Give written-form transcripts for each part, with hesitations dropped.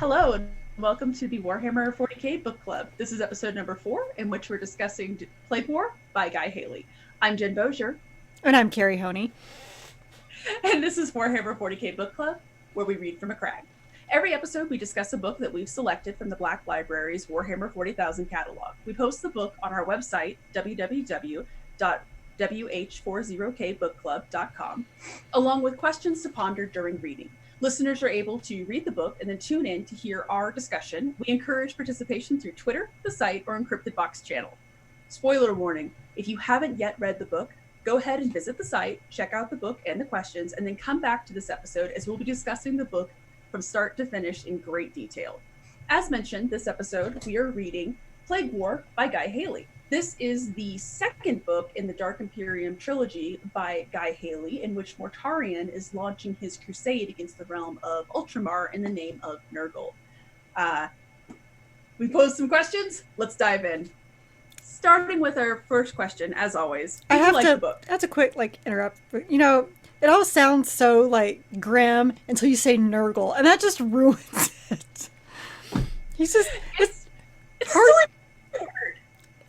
Hello, and welcome to the Warhammer 40k book club. This is episode number 4, in which we're discussing Plague War by Guy Haley. I'm Jen Bozier. And I'm Carrie Honey. And this is Warhammer 40k book club, where we read from a crag. Every episode, we discuss a book that we've selected from the Black Library's Warhammer 40,000 catalog. We post the book on our website, www.WH40kbookclub.com, along with questions to ponder during reading. Listeners are able to read the book and then tune in to hear our discussion. We encourage participation through Twitter, the site, or Encrypted Box channel. Spoiler warning, if you haven't yet read the book, go ahead and visit the site, check out the book and the questions, and then come back to this episode as we'll be discussing the book from start to finish in great detail. As mentioned, this episode, we are reading Plague War by Guy Haley. This is the second book in the Dark Imperium trilogy by Guy Haley, in which Mortarion is launching his crusade against the realm of Ultramar in the name of Nurgle. We posed some questions. Let's dive in. Starting with our first question, as always. I have like to. the book? That's a quick interrupt. You know, it all sounds so grim until you say Nurgle, and that just ruins it. He's just. It's hard.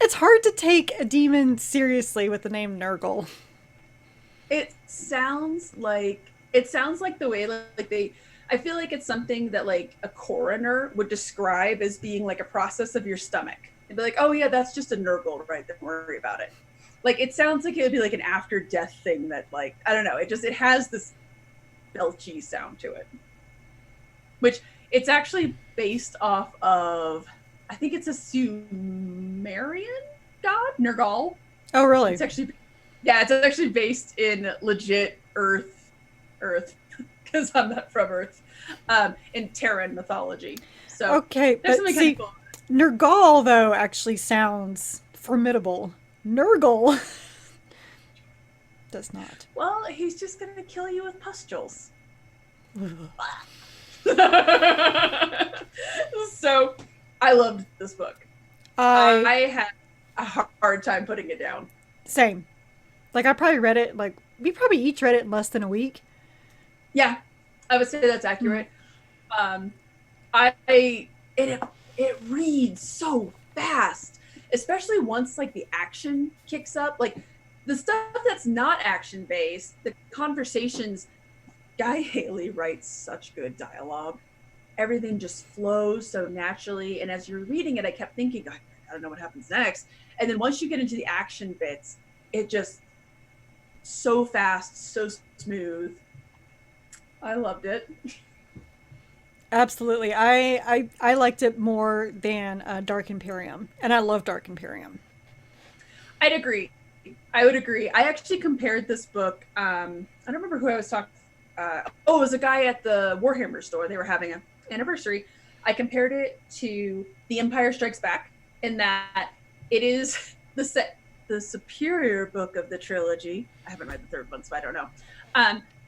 It's hard to take a demon seriously with the name Nurgle. It sounds like the way they. I feel like it's something that a coroner would describe as being like a process of your stomach. They'd be like, "Oh yeah, that's just a Nurgle, right? Don't worry about it." It sounds like it would be like an after death thing that I don't know. It has this belchy sound to it, which it's actually based off of. I think it's a Sumerian god, Nergal. Oh, really? It's actually based in legit Earth, because I'm not from Earth, in Terran mythology. So okay, but see, cool. Nergal though actually sounds formidable. Nurgle does not. Well, he's just gonna kill you with pustules. So. I loved this book. I had a hard time putting it down. Same. I probably read it, we probably each read it in less than a week. Yeah, I would say that's accurate. It reads so fast, especially once the action kicks up. The stuff that's not action based, the conversations. Guy Haley writes such good dialogue. Everything just flows so naturally. And as you're reading it, I kept thinking, I don't know what happens next. And then once you get into the action bits, it just so fast, so smooth. I loved it. Absolutely. I liked it more than Dark Imperium. And I love Dark Imperium. I'd agree. I would agree. I actually compared this book. I don't remember who I was talking. It was a guy at the Warhammer store. They were having a anniversary. I compared it to The Empire Strikes Back in that it is the superior book of the trilogy. I haven't read the third one, so I don't know.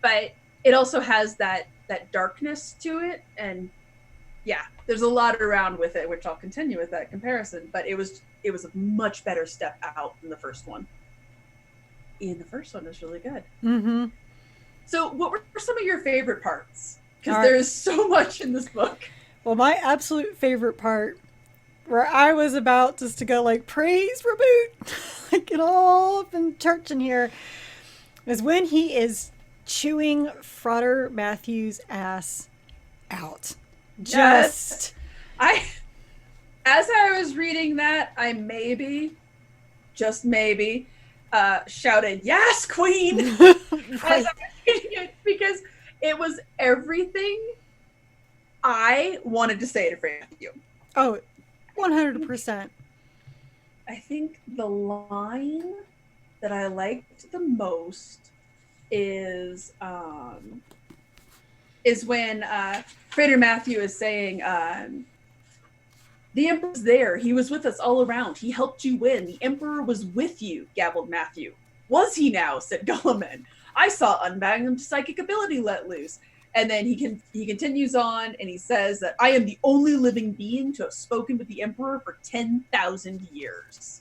But it also has that darkness to it, and yeah, there's a lot around with it, which I'll continue with that comparison. But it was a much better step out than the first one. And the first one was really good. Mm-hmm. So what were some of your favorite parts? Because there's so much in this book. Well, my absolute favorite part, where I was about just to go praise reboot, get all up in church in here, is when he is chewing Frater Matthew's ass out. As I was reading that, I just maybe, shouted, "Yes, Queen!" Right. As I was reading it, because it was everything I wanted to say to Matthew. Oh, 100%. I think the line that I liked the most is when Frater Matthew is saying, "The Emperor's there. He was with us all around. He helped you win. The Emperor was with you," gabbled Matthew. "Was he now?" said Gulliman. "I saw unbound psychic ability let loose." And then he continues on and he says that, "I am the only living being to have spoken with the Emperor for 10,000 years.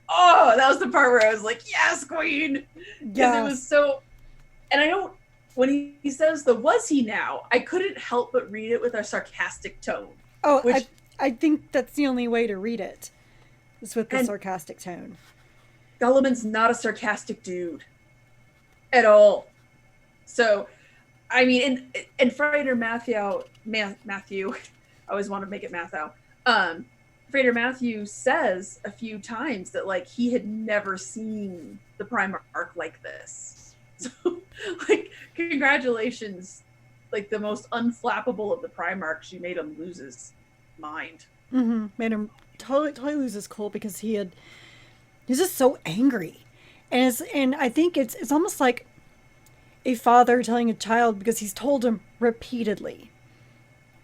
Oh, that was the part where I was like, "Yes, Queen!" Because it was so. And I don't when he says the "was he now," I couldn't help but read it with a sarcastic tone. Oh, Which I think that's the only way to read it. Is with the and sarcastic tone. Gulliman's not a sarcastic dude at all. So, I mean, and Frater Matthew, I always want to make it Matthew. Frater Matthew says a few times that like he had never seen the Primarch like this. So, like, congratulations, like the most unflappable of the Primarchs. You made him lose his mind. Mm-hmm. Made him totally lose his cool because he's just so angry, and I think it's almost like a father telling a child because he's told him repeatedly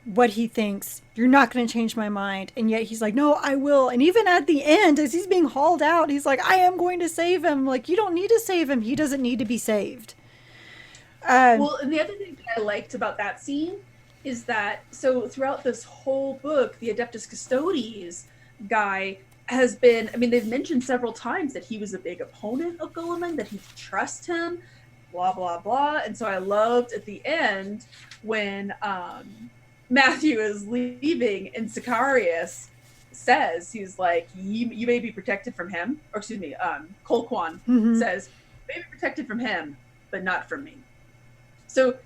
what he thinks. You're not going to change my mind, and yet he's like, no, I will. And even at the end, as he's being hauled out, he's like, I am going to save him. Like, you don't need to save him. He doesn't need to be saved. Well, and the other thing that I liked about that scene is that so throughout this whole book, the Adeptus Custodes guy has been, I mean, they've mentioned several times that he was a big opponent of Gulliman, that he trusts him, blah, blah, blah. And so I loved at the end when Matthew is leaving and Sicarius says, he's like, you may be protected from him, or excuse me, Colquhoun says, you may be protected from him, but not from me. So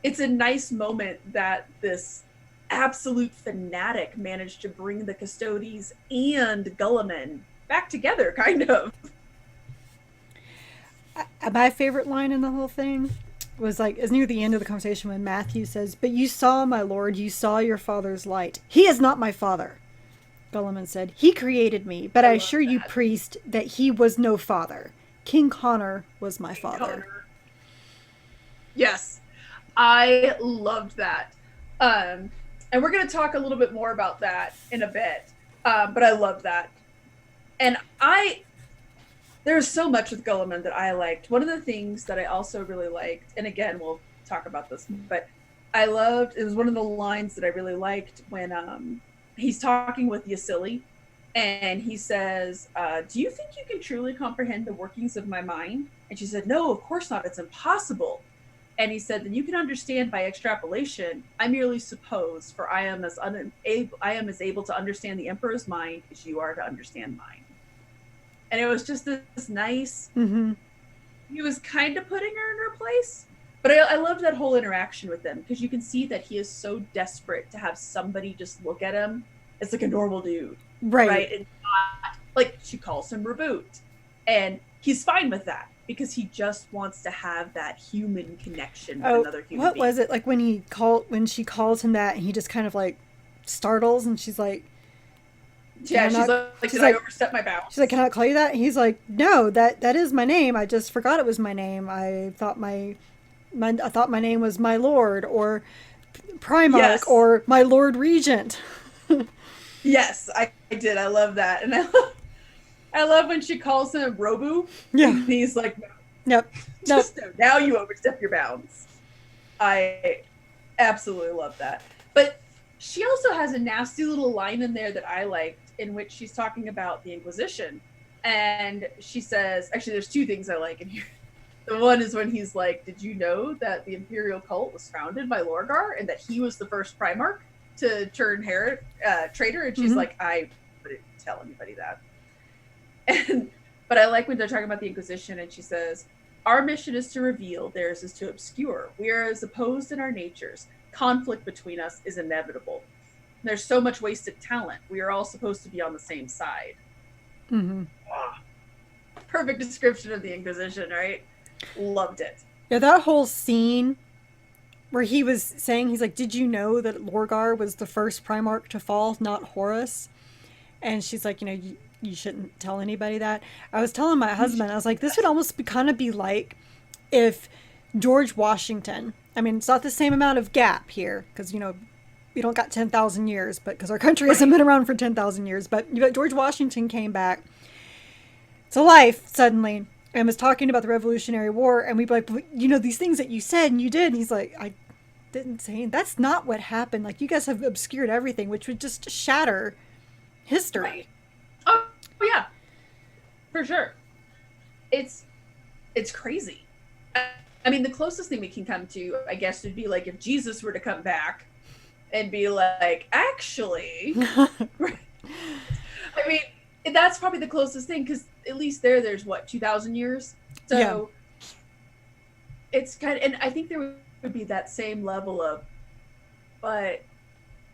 it's a nice moment that this absolute fanatic managed to bring the Custodes and Gulliman back together, kind of. My favorite line in the whole thing was like, is near the end of the conversation when Matthew says, but you saw, my lord, you saw your father's light. He is not my father. Gulliman said, he created me, but I assure you, priest, that he was no father. King Connor was my father. Connor. Yes, I loved that. And we're going to talk a little bit more about that in a bit. But I loved that. And there's so much with Gulliman that I liked. One of the things that I also really liked, and again, we'll talk about this, but it was one of the lines that I really liked when he's talking with Yasili, and he says, do you think you can truly comprehend the workings of my mind? And she said, no, of course not. It's impossible. And he said, then you can understand by extrapolation. I merely suppose, for I am as able to understand the Emperor's mind as you are to understand mine. And it was just this nice, he was kind of putting her in her place. But I loved that whole interaction with them because you can see that he is so desperate to have somebody just look at him as like a normal dude. Right? And not, like, she calls him Reboot. And he's fine with that because he just wants to have that human connection with another human being. What was it? Like when she calls him that and he just kind of like startles and she's like, yeah, she's like, I overstepped my bounds? She's like, can I call you that? And he's like, no, that is my name. I just forgot it was my name. I thought my name was my lord or Primarch or my Lord Regent. Yes, I did. I love that. And I love when she calls him Robu. Yeah. And he's like, no. Just no. Now you overstep your bounds. I absolutely love that. But she also has a nasty little line in there that I liked in which she's talking about the Inquisition. And she says, actually, there's two things I like in here. The one is when he's like, did you know that the Imperial cult was founded by Lorgar and that he was the first Primarch to turn traitor? And she's like, I wouldn't tell anybody that. But I like when they're talking about the Inquisition and she says, our mission is to reveal, theirs is to obscure. We are as opposed in our natures. Conflict between us is inevitable. There's so much wasted talent. We are all supposed to be on the same side. Perfect description of the Inquisition, right? Loved it. Yeah, that whole scene where he was saying, he's like, did you know that Lorgar was the first Primarch to fall, not Horus? And she's like, you shouldn't tell anybody that. I was telling my husband, I was like, this would almost kind of be like if George Washington, I mean, it's not the same amount of gap here because, we don't got 10,000 years, but because our country hasn't been around for 10,000 years, but George Washington came back to life suddenly and was talking about the Revolutionary War. And we'd be like, these things that you said and you did. And he's like, I didn't say, that's not what happened. Like, you guys have obscured everything, which would just shatter history. Right. Oh yeah, for sure. It's crazy. I mean, the closest thing we can come to, I guess, would be like if Jesus were to come back and be like, actually, I mean, that's probably the closest thing, because at least there's what, 2,000 years? So yeah. It's kind of, and I think there would be that same level of, but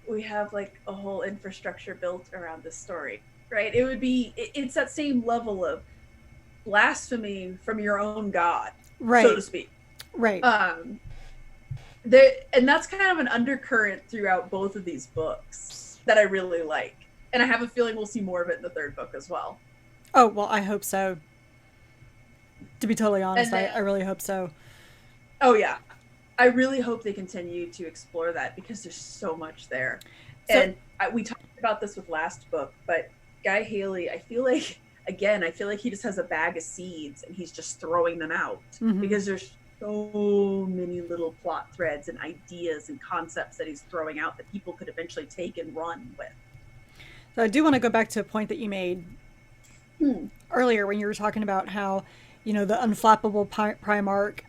we have like a whole infrastructure built around this story, right? It would be, it's that same level of blasphemy from your own God, right, so to speak. Right. And that's kind of an undercurrent throughout both of these books that I really like. And I have a feeling we'll see more of it in the third book as well. Oh, well, I hope so. To be totally honest, then, I really hope so. Oh, yeah. I really hope they continue to explore that, because there's so much there. So, and we talked about this with last book, but Guy Haley, I feel like he just has a bag of seeds and he's just throwing them out, because there's so many little plot threads and ideas and concepts that he's throwing out that people could eventually take and run with. So I do want to go back to a point that you made earlier when you were talking about how, the unflappable Primarch,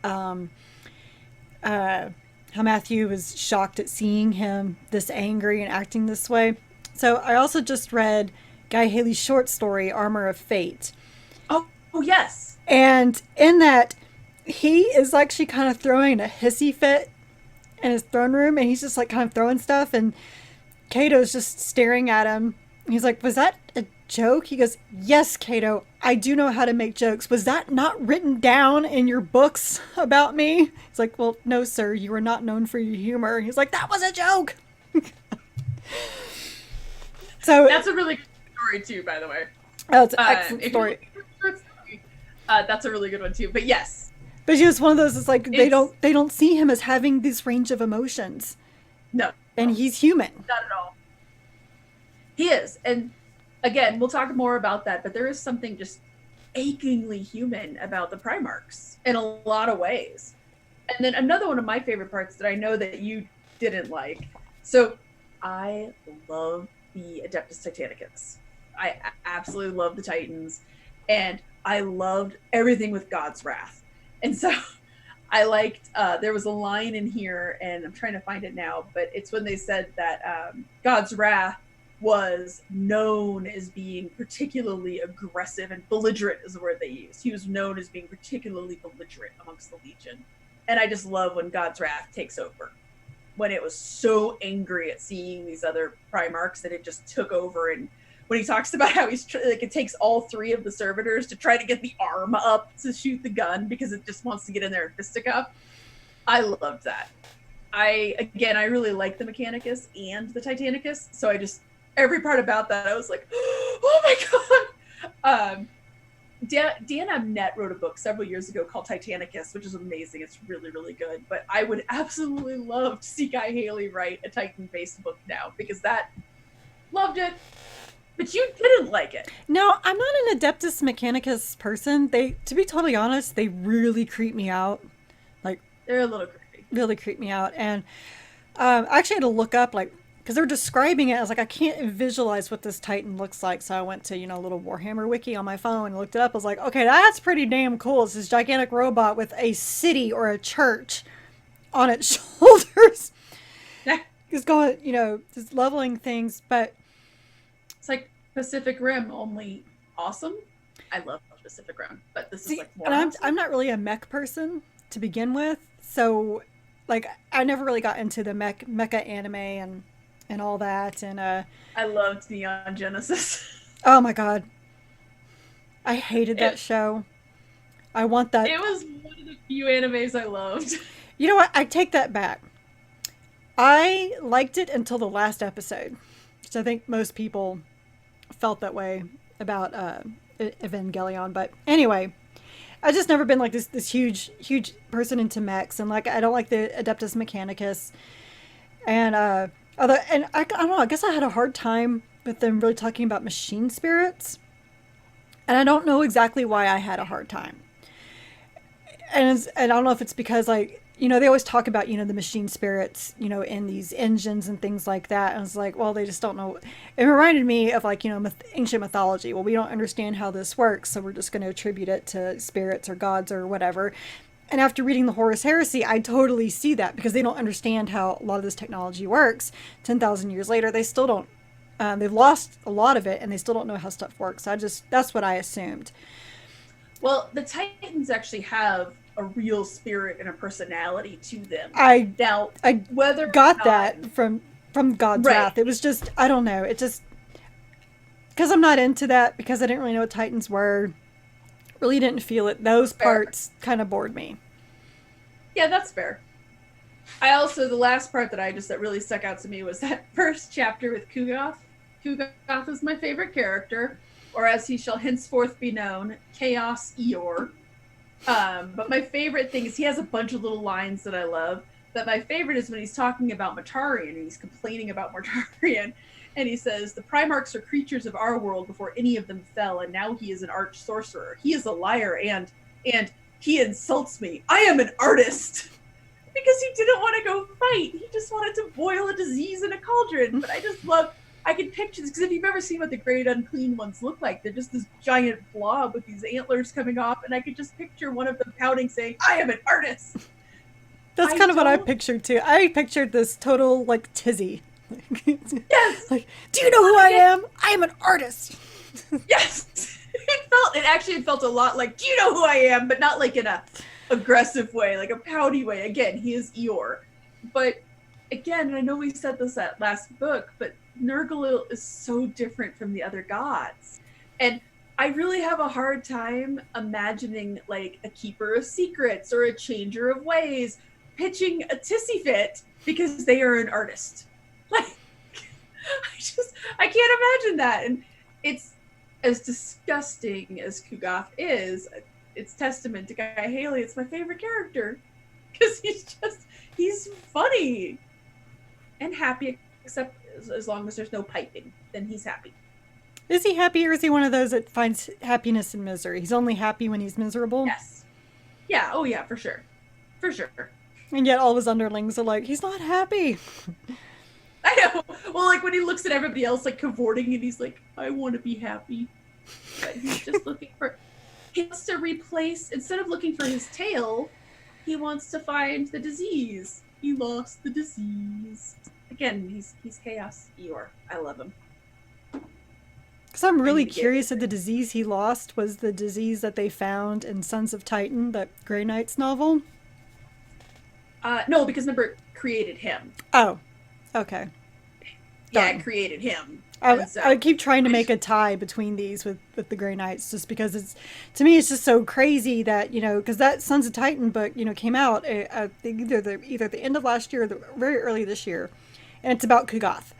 how Matthew was shocked at seeing him this angry and acting this way. So I also just read Guy Haley's short story, Armor of Fate. Oh yes. And in that, he is actually kind of throwing a hissy fit in his throne room, and he's just like kind of throwing stuff, and Cato's just staring at him. He's like, was that a joke? He goes, yes, Cato, I do know how to make jokes. Was that not written down in your books about me? He's like, well, no, sir, you are not known for your humor. He's like, that was a joke. So that's a really good story too, by the way. Oh, it's an excellent story. That's a really good one too. But yes. But he was one of those, it's like they don't see him as having this range of emotions. No. And he's human. Not at all. He is. And again, we'll talk more about that, but there is something just achingly human about the Primarchs in a lot of ways. And then another one of my favorite parts that I know that you didn't like. So I love the Adeptus Titanicus. I absolutely love the Titans, and I loved everything with God's Wrath. And so I liked, there was a line in here, and I'm trying to find it now, but it's when they said that God's Wrath was known as being particularly aggressive, and belligerent is the word they used. He was known as being particularly belligerent amongst the Legion. And I just love when God's Wrath takes over. When it was so angry at seeing these other Primarchs that it just took over. And when he talks about how he's like, it takes all three of the servitors to try to get the arm up to shoot the gun because it just wants to get in there and fisticuff. I loved that. I really like the Mechanicus and the Titanicus. So every part about that, I was like, oh my God. Dan Abnett wrote a book several years ago called Titanicus, which is amazing. It's really, really good. But I would absolutely love to see Guy Haley write a Titan-based book now, because loved it. But you didn't like it. No, I'm not an Adeptus Mechanicus person. To be totally honest, they really creep me out. Like, they're a little creepy. Really creep me out. And I actually had to look up, like, because they're describing it. I was like, I can't visualize what this Titan looks like. So I went to, a little Warhammer wiki on my phone and looked it up. I was like, okay, that's pretty damn cool. It's this gigantic robot with a city or a church on its shoulders. It's going, just leveling things. But it's like Pacific Rim, only awesome. I love Pacific Rim, but this is like more and awesome. I'm not really a mech person to begin with. So, like, I never really got into the mecha anime and all that, and I loved Neon Genesis. Oh my God, I hated that show. I want that. It was one of the few animes I loved. You know what? I take that back. I liked it until the last episode, which I think most people felt that way about Evangelion. But anyway, I've just never been like this huge person into mechs, and like I don't like the Adeptus Mechanicus, and I don't know, I guess I had a hard time with them really talking about machine spirits. And I don't know exactly why I had a hard time. And I don't know if it's because, like, they always talk about, the machine spirits, in these engines and things like that. And it's like, well, they just don't know. It reminded me of, like, ancient mythology. Well, we don't understand how this works, so we're just going to attribute it to spirits or gods or whatever. And after reading the Horus Heresy, I totally see that because they don't understand how a lot of this technology works. 10,000 years later, they still don't. They've lost a lot of it, and they still don't know how stuff works. That's what I assumed. Well, the Titans actually have a real spirit and a personality to them. I whether got that from God's right. Wrath. It was just, I don't know. It just, because I'm not into that, because I didn't really know what Titans were, really didn't feel it. Those parts kind of bored me. Yeah, that's fair. I also, the last part that really stuck out to me was that first chapter with Kugoth. Kugoth is my favorite character, or as he shall henceforth be known, Chaos Eeyore. But my favorite thing is he has a bunch of little lines that I love. But my favorite is when he's talking about Mortarion and he's complaining about Mortarion. And he says, the Primarchs are creatures of our world before any of them fell, and now he is an arch sorcerer. He is a liar and he insults me. I am an artist. Because he didn't want to go fight. He just wanted to boil a disease in a cauldron. But I just love, I can picture this, because if you've ever seen what the Great Unclean Ones look like, they're just this giant blob with these antlers coming off, and I could just picture one of them pouting saying, I am an artist. That's kind of what I pictured too. I pictured this total, like, tizzy. Yes! Like, do you know who I am? I am an artist. Yes! It felt a lot like, do you know who I am? But not like in a aggressive way, like a pouty way. Again, he is Eeyore. But again, and I know we said this at last book, but Nurgle is so different from the other gods. And I really have a hard time imagining like a keeper of secrets or a changer of ways pitching a tissy fit because they are an artist. Like, I can't imagine that. And it's as disgusting as Kugoth is, it's testament to Guy Haley. It's my favorite character because he's funny and happy, except as long as there's no piping, then he's happy. Is he happy, or is he one of those that finds happiness in misery? He's only happy when he's miserable? Yes. Yeah, oh yeah, for sure. For sure. And yet all of his underlings are like, he's not happy. I know. Well, like when he looks at everybody else like cavorting and he's like, I want to be happy. But he's just looking for... He wants to replace, instead of looking for his tail, he wants to find the disease. He lost the disease. Again, he's Chaos Eeyore. I love him. Because I'm really curious if the disease he lost was the disease that they found in Sons of Titan, that Grey Knight's novel. No, because remember, it created him. Oh, okay. Yeah, it created him. I keep trying to make a tie between these with the Grey Knights, just because it's, to me, it's just so crazy that, you know, because that Sons of Titan book, you know, came out either the end of last year or very early this year, and it's about Kugoth.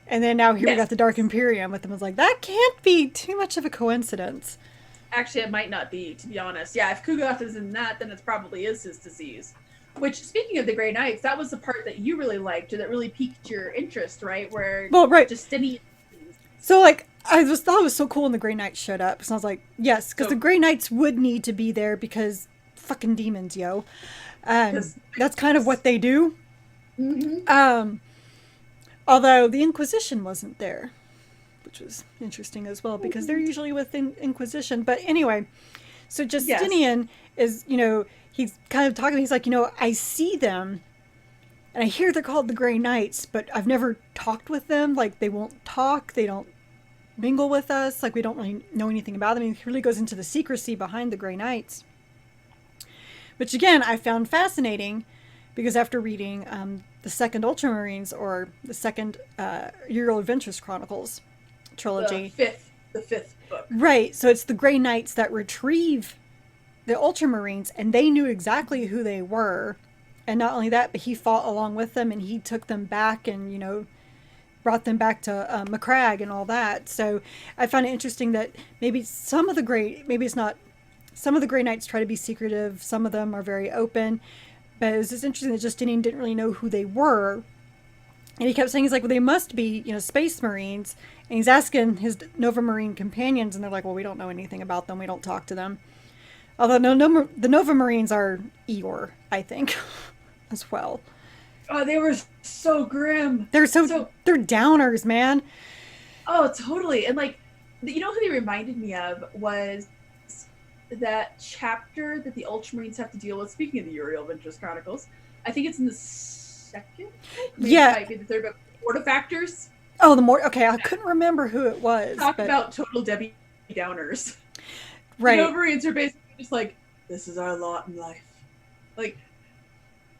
And then now here we got the Dark Imperium with them. I was like, that can't be too much of a coincidence. Actually, it might not be, to be honest. Yeah, if Kugoth is in that, then it probably is his disease. Which, speaking of the Grey Knights, that was the part that you really liked, or that really piqued your interest, right? Where Justinian... So, like, I just thought it was so cool when the Grey Knights showed up. So I was like, yes, because the Grey Knights would need to be there because fucking demons, yo. That's kind of what they do. Mm-hmm. Although the Inquisition wasn't there, which was interesting as well, because they're usually with Inquisition. But anyway, so Justinian is, you know, he's kind of talking, he's like, you know, I see them, and I hear they're called the Grey Knights, but I've never talked with them. Like, they won't talk, they don't mingle with us, like, we don't really know anything about them. He really goes into the secrecy behind the Grey Knights. Which, again, I found fascinating, because after reading the second Ultramarines, or the second Euro Adventures Chronicles trilogy. The fifth book. Right, so it's the Grey Knights that retrieve the Ultramarines, and they knew exactly who they were. And not only that, but he fought along with them, and he took them back and, you know, brought them back to Macragge and all that. So I found it interesting that maybe some of the Grey Knights try to be secretive, some of them are very open. But it was just interesting that Justinian didn't really know who they were. And he kept saying, he's like, well, they must be, you know, Space Marines. And he's asking his Nova Marine companions, and they're like, well, we don't know anything about them. We don't talk to them. Although the Nova Marines are Eeyore, I think, as well. Oh, they were so grim. They're downers, man. Oh, totally. And like, you know who they reminded me of was that chapter that the Ultramarines have to deal with. Speaking of the Uriel Ventures Chronicles, I think it's in the second book. Maybe Yeah. it might be the third book. Mortifactors. Oh, the more. Okay, I couldn't remember who it was. Talk but about total Debbie Downers. right. The Novareans are basically just like, this is our lot in life. Like,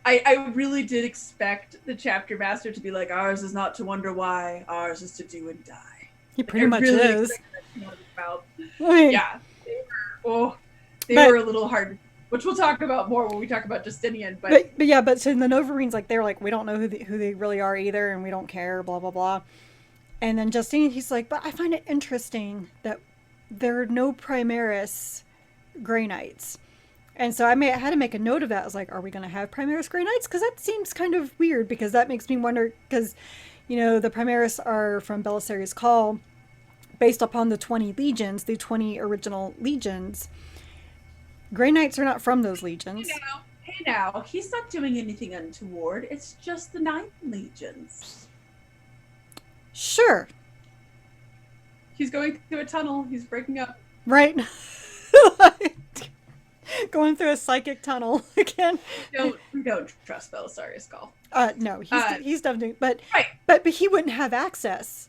I really did expect the chapter master to be like, ours is not to wonder why, ours is to do and die. He pretty much is. Yeah, they were a little hard, which we'll talk about more when we talk about Justinian. But yeah, but so the Novareans, like, they're like, we don't know who they really are either, and we don't care, blah blah blah. And then Justinian, he's like, but I find it interesting that there are no Primaris Grey Knights. And so I had to make a note of that. I was like, are we going to have Primaris Grey Knights? Because that seems kind of weird, because that makes me wonder, because, you know, the Primaris are from Belisarius' Call, based upon the 20 legions, the 20 original legions. Grey Knights are not from those legions. Hey now, he's not doing anything untoward. It's just the 9 legions. Sure. He's going through a tunnel. He's breaking up. Right. Going through a psychic tunnel again. We don't trust Belisarius' Call. No, he's definitely, but right. but he wouldn't have access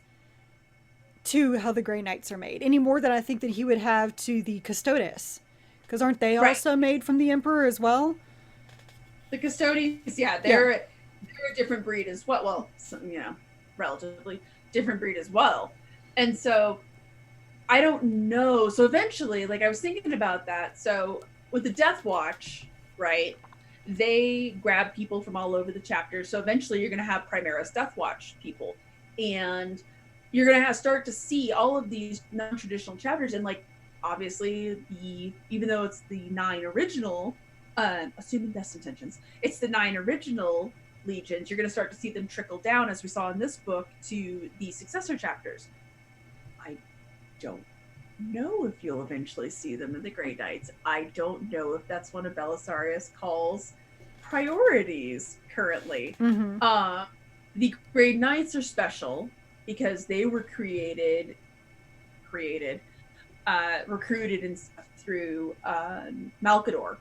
to how the Grey Knights are made any more than I think that he would have to the Custodes, because aren't they also made from the Emperor as well? The Custodes, yeah, they're a different breed as well. Well, some, you know, relatively different breed as well, and so I don't know. So eventually, like, I was thinking about that. So with the Death Watch, right, they grab people from all over the chapters. So eventually you're going to have Primaris Death Watch people. And you're going to start to see all of these non-traditional chapters. And, like, obviously, even though it's the 9 original, assuming best intentions, it's the 9 original legions, you're going to start to see them trickle down, as we saw in this book, to the successor chapters. I don't know if you'll eventually see them in the Grey Knights. I don't know if that's one of Belisarius' Call's priorities currently. Mm-hmm. The Grey Knights are special because they were recruited and stuff through Malcador,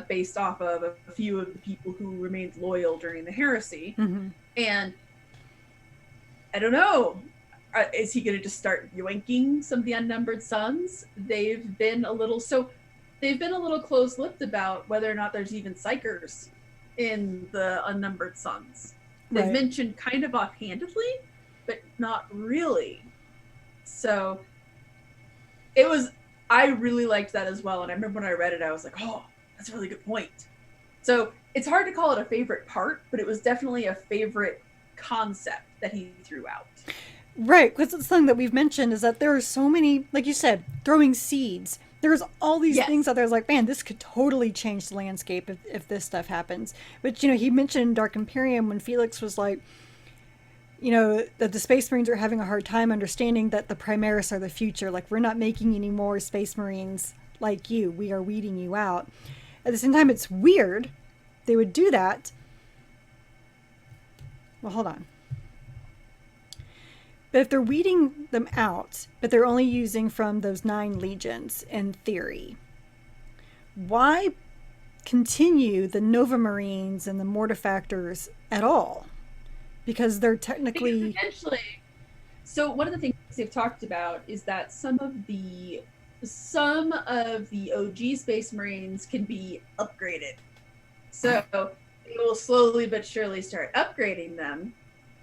based off of a few of the people who remained loyal during the heresy. Mm-hmm. And I don't know. Is he going to just start yoinking some of the unnumbered sons? They've been a little close-lipped about whether or not there's even psychers in the unnumbered sons. They've mentioned kind of offhandedly, but not really. So I really liked that as well. And I remember when I read it, I was like, oh, that's a really good point. So it's hard to call it a favorite part, but it was definitely a favorite concept that he threw out. Right, because it's something that we've mentioned is that there are so many, like you said, throwing seeds. There's all these things out there. It's like, man, this could totally change the landscape if this stuff happens. But, you know, he mentioned in Dark Imperium when Felix was like, you know, that the Space Marines are having a hard time understanding that the Primaris are the future. Like, we're not making any more Space Marines like you. We are weeding you out. At the same time, it's weird they would do that. Well, hold on. But if they're weeding them out, but they're only using from those 9 legions in theory, why continue the Nova Marines and the Mortifactors at all? Because they're technically... Because potentially... So one of the things they've talked about is that some of the OG Space Marines can be upgraded. So they will slowly but surely start upgrading them.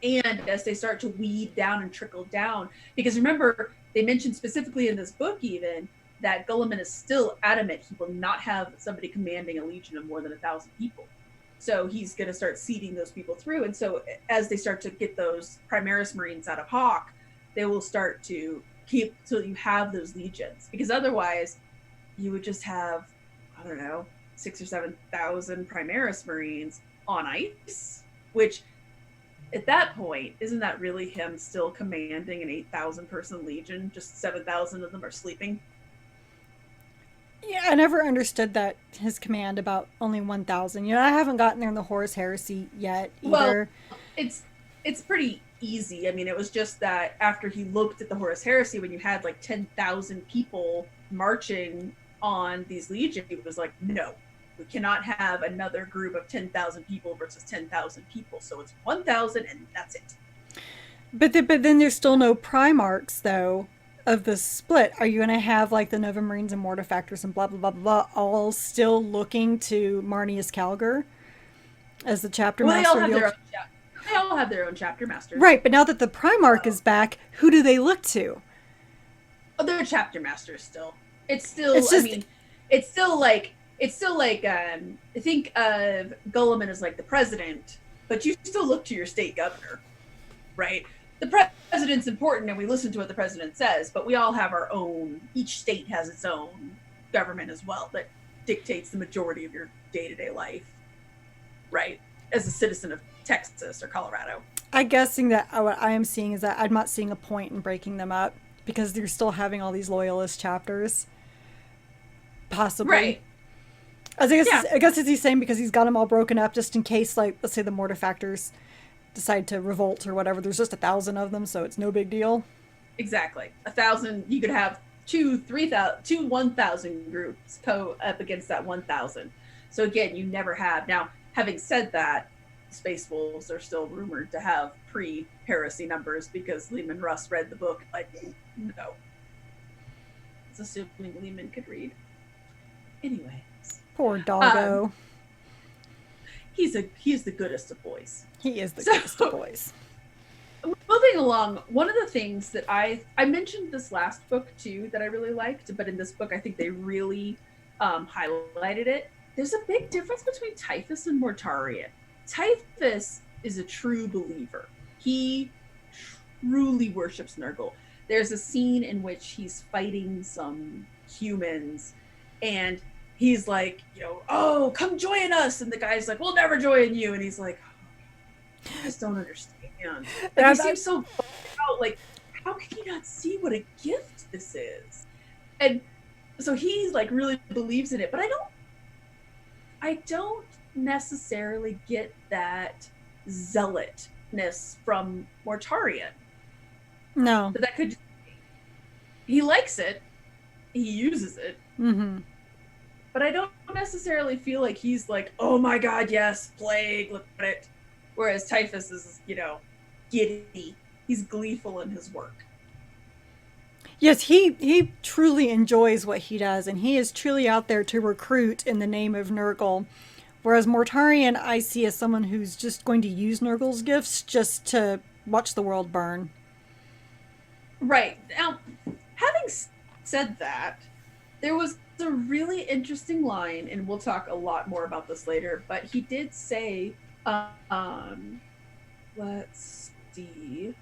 And as they start to weed down and trickle down, because remember, they mentioned specifically in this book even that Guilliman is still adamant he will not have somebody commanding a legion of more than 1,000 people. So he's going to start seeding those people through. And so as they start to get those Primaris Marines out of Hawk, they will start to keep, so you have those legions. Because otherwise, you would just have, I don't know, 6,000 or 7,000 Primaris Marines on ice, which... At that point, isn't that really him still commanding an 8,000 person legion? Just 7,000 of them are sleeping. Yeah, I never understood that his command about only 1,000. You know, I haven't gotten there in the Horus Heresy yet either. Well, it's pretty easy. I mean, it was just that after he looked at the Horus Heresy, when you had like 10,000 people marching on these legions, he was like, no, we cannot have another group of 10,000 people versus 10,000 people. So it's 1,000 and that's it. But then there's still no Primarchs, though, of the split. Are you going to have, like, the Nova Marines and Mortifactors and blah, blah, blah, blah, all still looking to Marnius Calgar as the chapter well, master? They all have their own chapter masters. Right, but now that the Primarch is back, who do they look to? Oh, they're chapter masters still. It's still, I mean, it's still like, think of Gulliman as like the president, but you still look to your state governor, right? The president's important and we listen to what the president says, but we all have our own, each state has its own government as well that dictates the majority of your day-to-day life, right? As a citizen of Texas or Colorado. I'm guessing that what I am seeing is that I'm not seeing a point in breaking them up because they're still having all these loyalist chapters. Possibly. Right. I guess it's he's saying because he's got them all broken up just in case, like, let's say the Mortifactors decide to revolt or whatever. There's just 1,000 of them, so it's no big deal. Exactly. 1,000, you could have two 1,000 groups go up against that 1,000. So again, you never have. Now, having said that, Space Wolves are still rumored to have pre-heresy numbers because Lehman Russ read the book. Like, no. It's assuming Lehman could read. Anyway. Poor doggo. He's the goodest of boys. He is the goodest of boys. Moving along, one of the things that I mentioned this last book too that I really liked, but in this book I think they really highlighted it. There's a big difference between Typhus and Mortarion. Typhus is a true believer. He truly worships Nurgle. There's a scene in which he's fighting some humans and he's like, oh, come join us. And the guy's like, we'll never join you. And he's like, oh, I just don't understand. And he seems so out, like, how can you not see what a gift this is? And so he's like really believes in it, but I don't necessarily get that zealotness from Mortarion. No. But that could he likes it. He uses it. Mm-hmm. But I don't necessarily feel like he's like, oh my god, yes, plague, look at it. Whereas Typhus is, giddy. He's gleeful in his work. Yes, he truly enjoys what he does, and he is truly out there to recruit in the name of Nurgle. Whereas Mortarion, I see as someone who's just going to use Nurgle's gifts just to watch the world burn. Right. Now, having said that, there was a really interesting line, and we'll talk a lot more about this later, but he did say, let's see.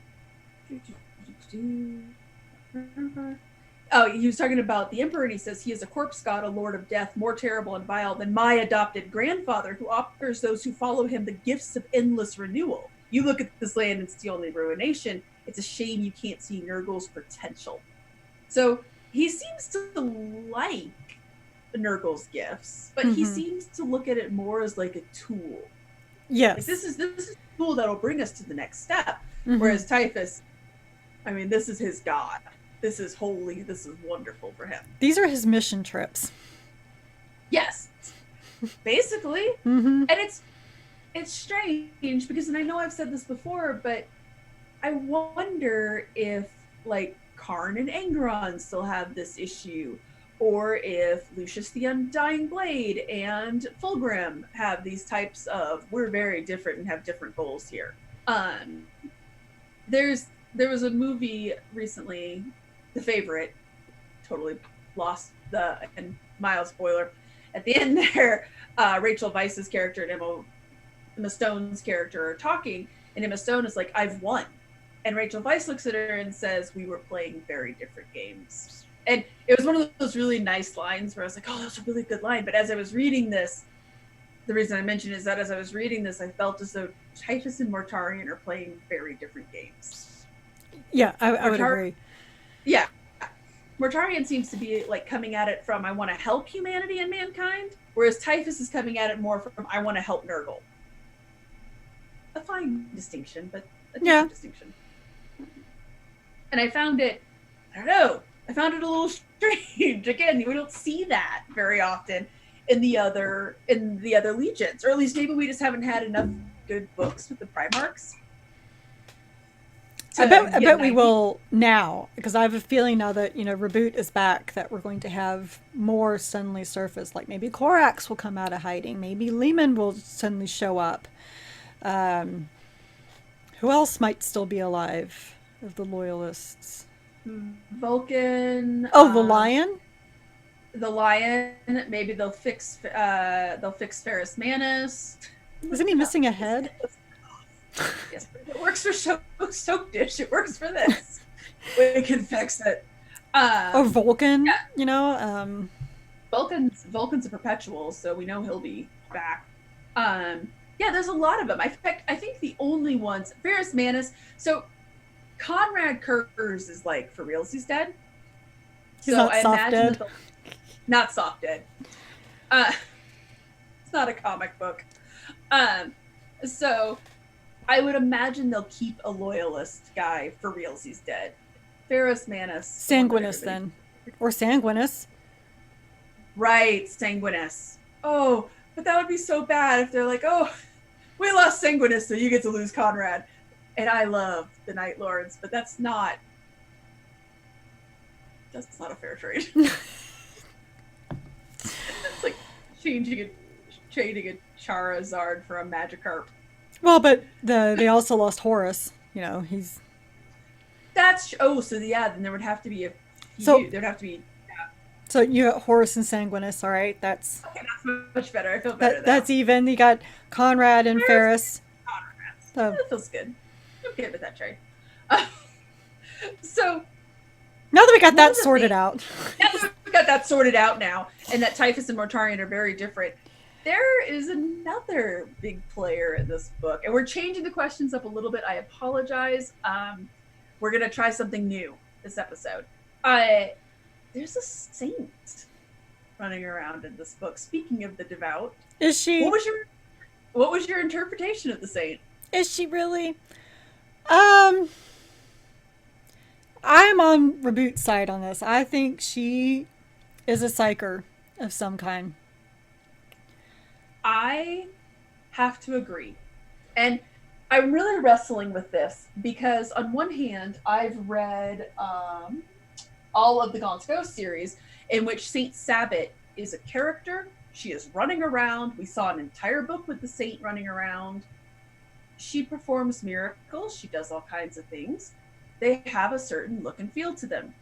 Oh, he was talking about the Emperor, and he says he is a corpse god, a lord of death, more terrible and vile than my adopted grandfather, who offers those who follow him the gifts of endless renewal. You look at this land and see only ruination. It's a shame you can't see Nurgle's potential. So he seems to like Nurgle's gifts, but he seems to look at it more as like a tool. Yes. Like, this is a tool that'll bring us to the next step. Whereas Typhus, I mean, this is his god. This is holy. This is wonderful for him. These are his mission trips. Yes. Basically. And it's strange because, and I know I've said this before, but I wonder if, like, Karn and Angron still have this issue, or if Lucius the Undying Blade and Fulgrim have these types of, we're very different and have different goals here. There was a movie recently, The Favorite, totally lost and mild spoiler. At the end there, Rachel Weisz's character and Emma Stone's character are talking, and Emma Stone is like, I've won. And Rachel Weisz looks at her and says, we were playing very different games. And it was one of those really nice lines where I was like, oh, that's a really good line. But as I was reading this, the reason I mentioned is that as I was reading this, I felt as though Typhus and Mortarion are playing very different games. Yeah, I would agree. Yeah. Mortarion seems to be like coming at it from, I want to help humanity and mankind, whereas Typhus is coming at it more from, I want to help Nurgle. A fine distinction, but a different distinction. And I found it, I don't know, I found it a little strange. Again, we don't see that very often in the other legions, or at least maybe we just haven't had enough good books with the Primarchs. I bet we will now, because I have a feeling now that Reboot is back, that we're going to have more suddenly surface. Like maybe Korax will come out of hiding, maybe Lehman will suddenly show up. Who else might still be alive of the Loyalists? Vulcan. Oh, the Lion. The Lion. Maybe they'll fix Ferrus Manus. Isn't he missing a head? Yes, but if it works for soap dish, it works for this. We can fix it. Or Vulcan, yeah. Vulcan's a perpetual, so we know he'll be back. Yeah, there's a lot of them. I think the only ones, Ferrus Manus. So Conrad Kurz is like, for reals, he's dead. He's so not I soft dead. Not soft dead. It's not a comic book. So I would imagine they'll keep a loyalist guy for reals. He's dead. Ferrus Manus. Sanguinus then. Or Sanguinus. Right, Sanguinus. Oh, but that would be so bad if they're like, oh, we lost Sanguinus, so you get to lose Conrad. And I love the Night Lords, but that's not a fair trade. It's like changing a Charizard for a Magikarp. Well, but they also lost Horus. He's. That's so yeah. Then there would have to be there'd have to be. Yeah. So you got Horus and Sanguinus. All right, that's. Okay, that's much better. I feel better. That's even. You got Conrad and Ferrus. Conrad. That feels good. I'm good with that trade. So. Now that we got that sorted out. Now that we got that sorted out now, and that Typhus and Mortarion are very different. There is another big player in this book, and we're changing the questions up a little bit. I apologize. We're going to try something new this episode. There's a saint running around in this book. Speaking of the devout. Is she? What was your interpretation of the saint? Is she really? I'm on Reboot's side on this. I think she is a psyker of some kind. I have to agree. And I'm really wrestling with this because on one hand, I've read all of the Gaunt's Ghost series in which Saint Sabbat is a character. She is running around. We saw an entire book with the saint running around. She performs miracles. She does all kinds of things. They have a certain look and feel to them.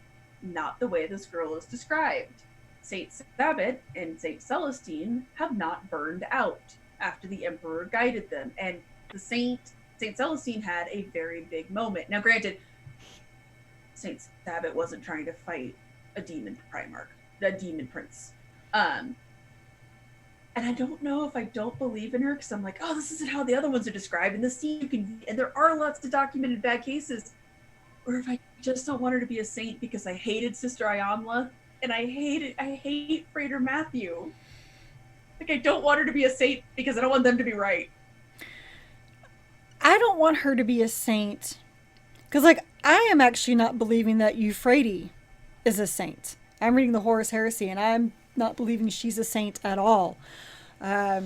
Not the way this girl is described. Saint Sabbat and Saint Celestine have not burned out after the Emperor guided them. And the Saint Celestine had a very big moment. Now, granted, Saint Sabbat wasn't trying to fight a demon Primarch, a demon prince. And I don't know if I don't believe in her because I'm like, oh, this isn't how the other ones are described. And this scene you can, and there are lots of documented bad cases. Or if I just don't want her to be a saint because I hated Sister Iamla. And I hate Frater Matthew. Like, I don't want her to be a saint because I don't want them to be right. I don't want her to be a saint. Because, I am actually not believing that Euphrates is a saint. I'm reading the Horus Heresy, and I'm not believing she's a saint at all. My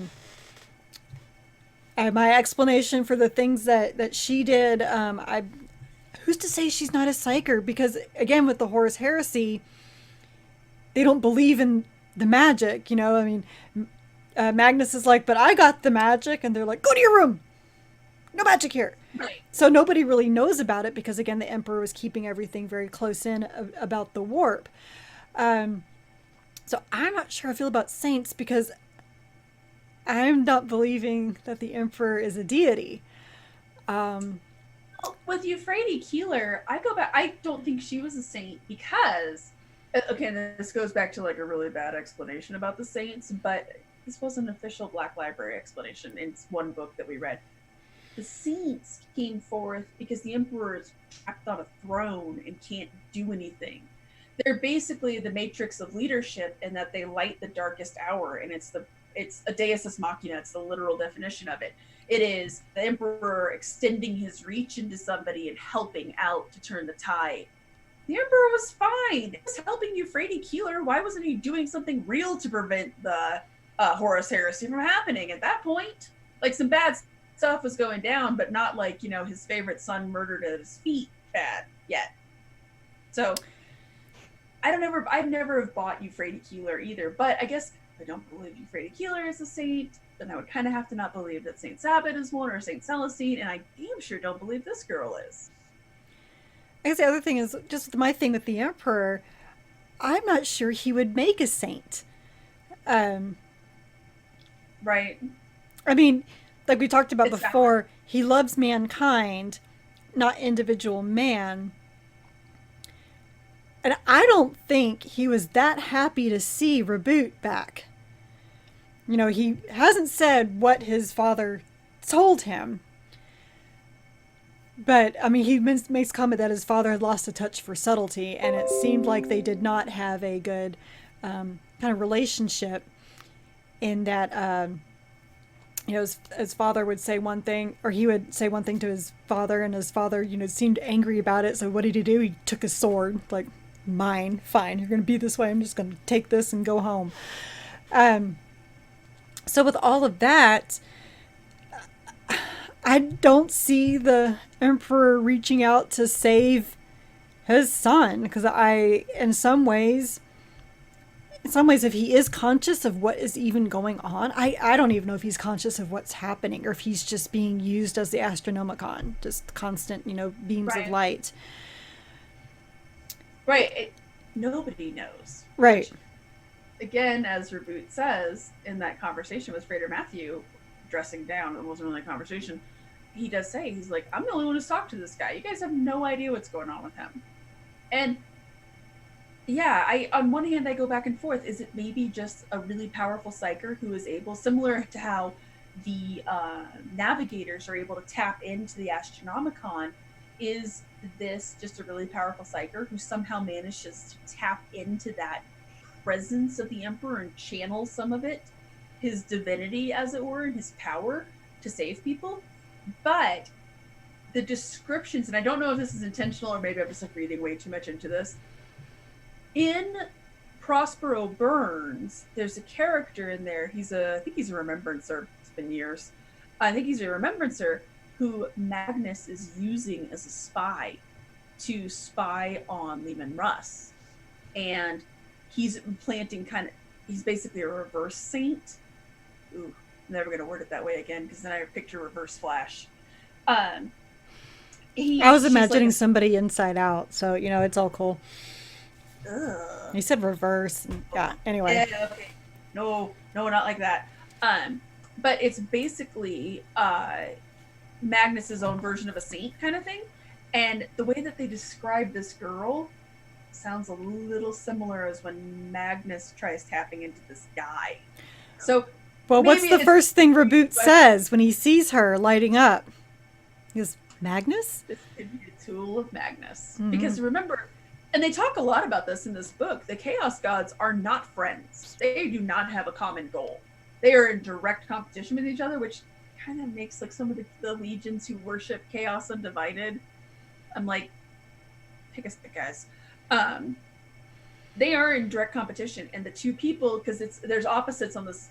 explanation for the things that she did, who's to say she's not a psyker? Because, again, with the Horus Heresy, they don't believe in the magic, Magnus is like, but I got the magic. And they're like, go to your room. No magic here. Right. So nobody really knows about it because, again, the Emperor was keeping everything very close in about the warp. So I'm not sure how I feel about saints because I'm not believing that the Emperor is a deity. With Euphrates Keeler, I go back. I don't think she was a saint because... Okay, this goes back to a really bad explanation about the saints, but this was an official Black Library explanation in one book that we read. The saints came forth because the Emperor is trapped on a throne and can't do anything. They're basically the matrix of leadership in that they light the darkest hour, and it's a Deus Ex Machina. It's the literal definition of it. It is the Emperor extending his reach into somebody and helping out to turn the tide. The Emperor was fine. He was helping Euphrates Keeler. Why wasn't he doing something real to prevent the Horus Heresy from happening at that point? Like, some bad stuff was going down, but not like, his favorite son murdered at his feet bad yet. So I've never have bought Euphrates Keeler either, but I guess if I don't believe Euphrates Keeler is a saint, then I would kind of have to not believe that Saint Sabbath is one or Saint Celestine, and I damn sure don't believe this girl is. I guess the other thing is just my thing with the Emperor. I'm not sure he would make a saint. Right. I mean, like we talked about before, he loves mankind, not individual man. And I don't think he was that happy to see Reboot back. He hasn't said what his father told him. But, I mean, he makes comment that his father had lost a touch for subtlety, and it seemed like they did not have a good kind of relationship in that, his father would say one thing, or he would say one thing to his father, and his father, seemed angry about it. So what did he do? He took his sword, like, mine, fine, you're going to be this way. I'm just going to take this and go home. So with all of that, I don't see the Emperor reaching out to save his son, because in some ways, if he is conscious of what is even going on, I don't even know if he's conscious of what's happening, or if he's just being used as the Astronomicon, just constant, beams of light. Right. Nobody knows. Right. Which, again, as Reboot says in that conversation with Frater Matthew, dressing down, it wasn't really a conversation, he does say, he's like, I'm the only one who's talked to this guy. You guys have no idea what's going on with him. And yeah, on one hand, I go back and forth. Is it maybe just a really powerful psyker who is able, similar to how the navigators are able to tap into the Astronomicon, is this just a really powerful psyker who somehow manages to tap into that presence of the Emperor and channel some of it, his divinity, as it were, and his power to save people? But the descriptions, and I don't know if this is intentional or maybe I'm just like reading way too much into this. In Prospero Burns, there's a character in there. I think he's a remembrancer. It's been years. I think he's a remembrancer who Magnus is using as a spy to spy on Lehman Russ. And he's he's basically a reverse saint. Ooh, I'm never going to word it that way again, because then I picture Reverse Flash. I was imagining like somebody inside out, so, it's all cool. Ugh. You said reverse. Yeah, anyway. Yeah, okay. No, not like that. But it's basically Magnus's own version of a saint kind of thing. And the way that they describe this girl sounds a little similar as when Magnus tries tapping into this guy. So, well, what's the first thing Reboot says when he sees her lighting up? He goes, Magnus? This could be a tool of Magnus. Mm-hmm. Because remember, and they talk a lot about this in this book, the Chaos Gods are not friends. They do not have a common goal. They are in direct competition with each other, which kind of makes like some of the legions who worship Chaos Undivided. I'm like, pick a stick, guys. They are in direct competition, and the two people, because there's opposites on this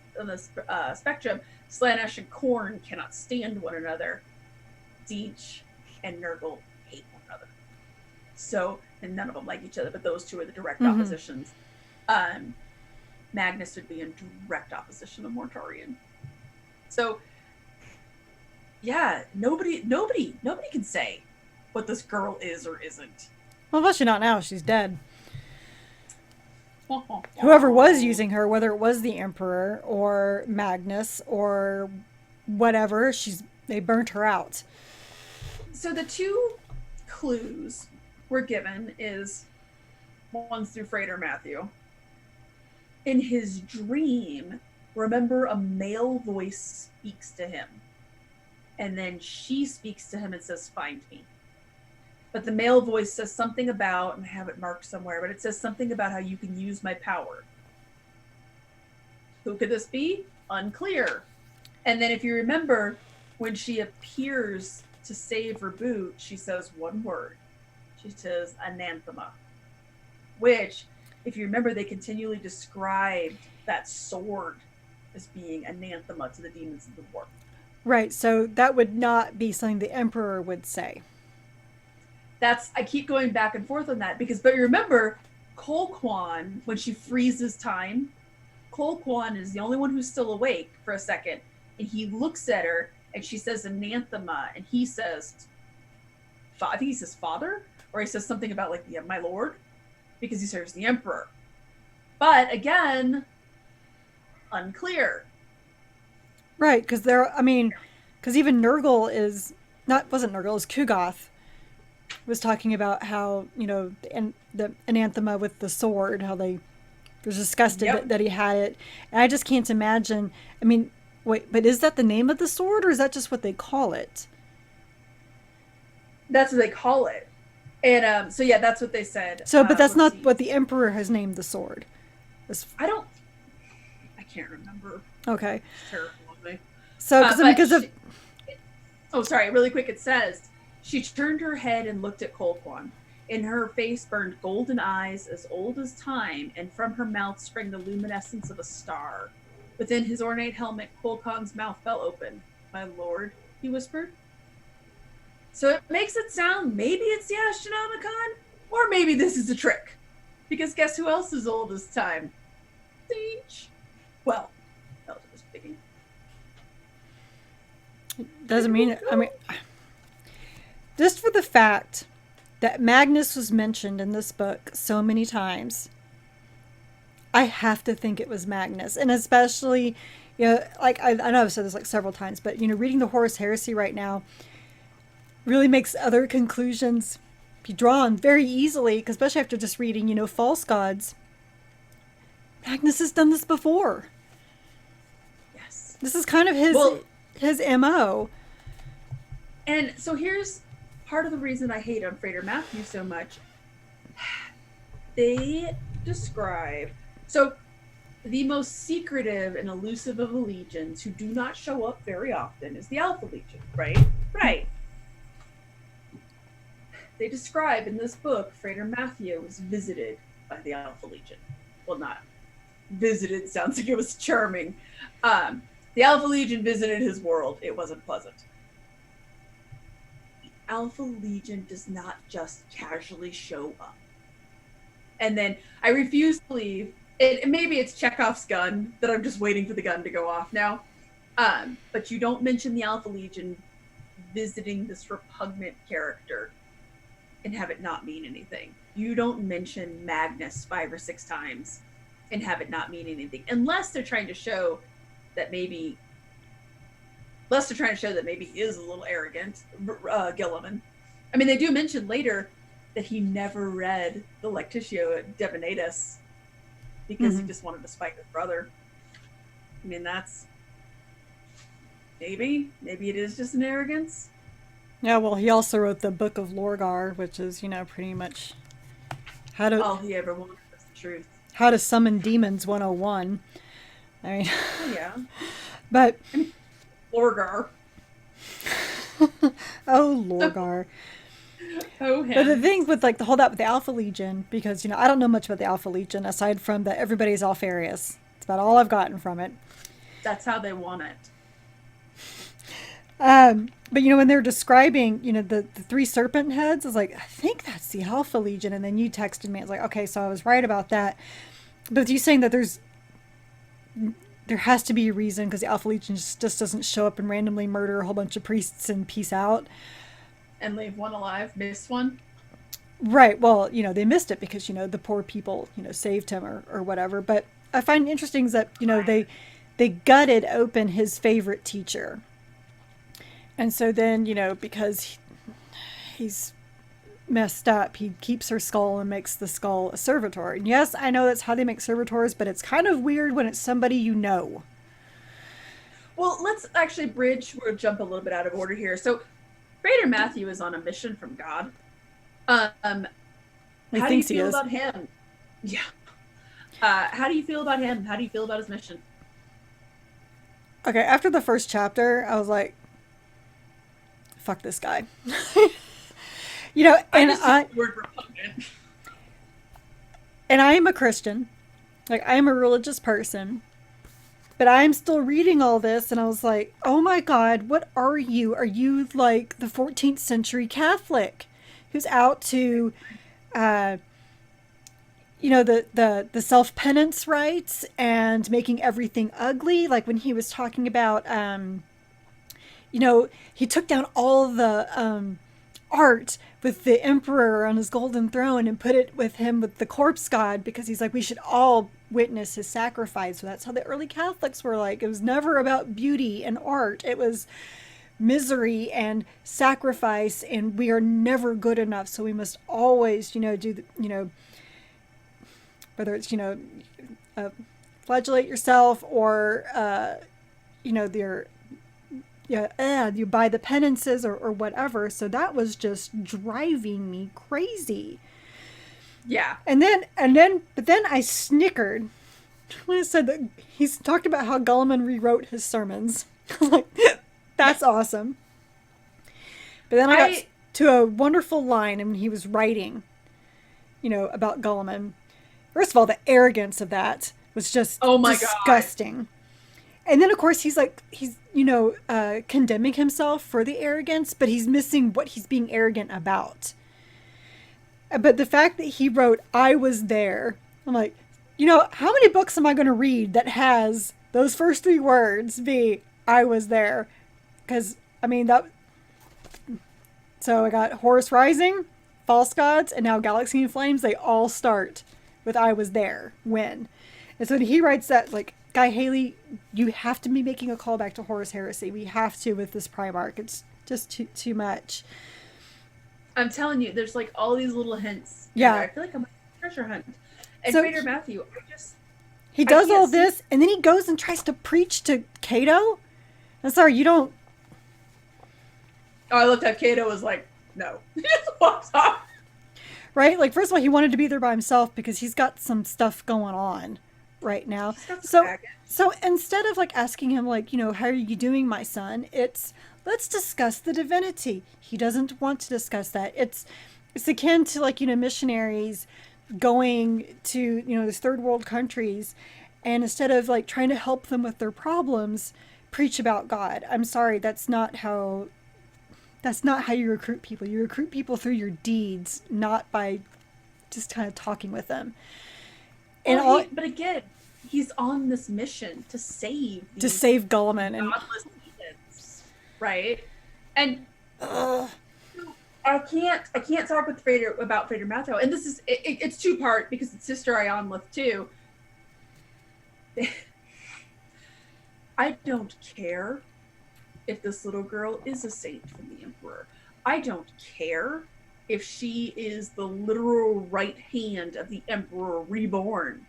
spectrum. Slaanesh and Khorne cannot stand one another. Siege and Nurgle hate one another. So, and none of them like each other, but those two are the direct oppositions. Magnus would be in direct opposition to Mortarion. So, yeah, nobody can say what this girl is or isn't. Well, especially not now. She's dead. Whoever was using her, whether it was the Emperor or Magnus or whatever, they burnt her out. So the two clues we're given is one's through Frater Matthew. In his dream, remember, a male voice speaks to him. And then she speaks to him and says, find me. But the male voice says something about, and I have it marked somewhere, but it says something about how you can use my power. Who could this be? Unclear. And then if you remember, when she appears to save Reboot, she says one word. She says anathema, which, if you remember, they continually described that sword as being anathema to the demons of the war. Right, so that would not be something the Emperor would say. I keep going back and forth on that but remember, Colquhoun, when she freezes time, Colquhoun is the only one who's still awake for a second, and he looks at her and she says anathema, and he says, I think he says father, or he says something about like, yeah, my lord, because he serves the Emperor. But again, unclear. Right, because because even Nurgle wasn't Nurgle, it was Kugoth was talking about how, the anathema with the sword, how they were disgusted that he had it. And I just can't imagine. I mean, wait, but is that the name of the sword, or is that just what they call it? That's what they call it. And so, yeah, that's what they said. So, but that's not what the Emperor has named the sword. I can't remember. Okay. It's terrible of me. So, because of... Oh, sorry, really quick. It says, she turned her head and looked at Colquhoun. In her face burned golden eyes as old as time, and from her mouth sprang the luminescence of a star. Within his ornate helmet, Colquhoun's mouth fell open. My lord, he whispered. So it makes it sound maybe it's the Astronomicon, or maybe this is a trick. Because guess who else is old as time? Siege. Well, relatively speaking. Doesn't mean... just for the fact that Magnus was mentioned in this book so many times, I have to think it was Magnus. And especially, like I know I've said this like several times, but reading the Horus Heresy right now really makes other conclusions be drawn very easily, because especially after just reading, False Gods. Magnus has done this before. Yes. This is kind of his MO. And so here's part of the reason I hate on Frater Matthew so much. They describe... So the most secretive and elusive of the legions who do not show up very often is the Alpha Legion, right? Right. They describe in this book, Frater Matthew was visited by the Alpha Legion. Well, not visited, sounds like it was charming. The Alpha Legion visited his world. It wasn't pleasant. The Alpha Legion does not just casually show up. And then I refuse to believe, maybe it's Chekhov's gun, that I'm just waiting for the gun to go off now. But you don't mention the Alpha Legion visiting this repugnant character and have it not mean anything. You don't mention Magnus 5 or 6 times and have it not mean anything, unless they're trying to show that maybe he is a little arrogant, Gilliman. I mean, they do mention later that he never read the Lectitio Divonatus because he just wanted to spite his brother. I mean, that's maybe it is just an arrogance. Yeah, well, he also wrote the Book of Lorgar, which is, pretty much all he ever wanted was the truth. How to summon demons 101. I mean, yeah. But Lorgar. Oh, Lorgar. Oh, him. But the thing with the whole that with the Alpha Legion, because I don't know much about the Alpha Legion aside from that everybody's Alfarius. It's about all I've gotten from it. That's how they want it. But when they're describing, the 3 serpent heads, I was like, I think that's the Alpha Legion. And then you texted me. I was like, okay, so I was right about that. But you saying that there has to be a reason, because the Alpha Legion just doesn't show up and randomly murder a whole bunch of priests and peace out. And leave one alive, miss one. Right. Well, they missed it because, the poor people, saved him or whatever. But I find interesting is that, they gutted open his favorite teacher. And so then, because he's messed up, he keeps her skull and makes the skull a servitor. And yes, I know that's how they make servitors, but it's kind of weird when it's somebody you know. Well, let's actually we'll jump a little bit out of order here. So, Frater Matthew is on a mission from God. How do you feel about him? Yeah. How do you feel about him? How do you feel about his mission? Okay, after the first chapter, I was like, fuck this guy. You know, I just use the word repugnant. and I am a Christian. Like, I am a religious person. But I'm still reading all this, and I was like, oh my God, what are you? Are you like the 14th century Catholic who's out to, uh, the self penance rites and making everything ugly? Like when he was talking about, he took down all the art with the emperor on his golden throne and put it with him with the corpse god, because he's like, we should all witness his sacrifice. So that's how the early Catholics were. Like, it was never about beauty and art, it was misery and sacrifice, and we are never good enough, so we must always do the, whether it's flagellate yourself, or their you buy the penances, or whatever. So that was just driving me crazy. Yeah. But then I snickered when I said that he's talked about how Gulliman rewrote his sermons. Like, that's awesome. But then I got to a wonderful line, and when he was writing, about Gulliman. First of all, the arrogance of that was just disgusting. God. And then, of course, he's condemning himself for the arrogance, but he's missing what he's being arrogant about. But the fact that he wrote, I was there, I'm like, how many books am I going to read that has those first three words be, I was there? Because, so I got Horus Rising, False Gods, and now Galaxy in Flames. They all start with I was there, when. And so when he writes that, like, Guy Haley, you have to be making a callback to Horus Heresy. We have to with this Primarch. It's just too much. I'm telling you, there's like all these little hints. Yeah. I feel like I'm a treasure hunt. And so, Vader Matthew, he does all this, and then he goes and tries to preach to Cato. I'm sorry, you don't. Oh, I looked at Cato, was like, no. He just walks off. Right? Like, first of all, he wanted to be there by himself because he's got some stuff going on right now. So instead of like asking him, like, how are you doing, my son? It's, let's discuss the divinity. He doesn't want to discuss that. It's akin to, like, missionaries going to, these third world countries, and instead of like trying to help them with their problems, preach about God. I'm sorry, that's not how you recruit people. You recruit people through your deeds, not by just kind of talking with them. And but again, he's on this mission to save Gulliman and godless heathens, right? And I can't talk with about Vader Matthew. And this is it's two part, because it's Sister Ionlith too. I don't care if this little girl is a saint from the Emperor. I don't care if she is the literal right hand of the Emperor reborn.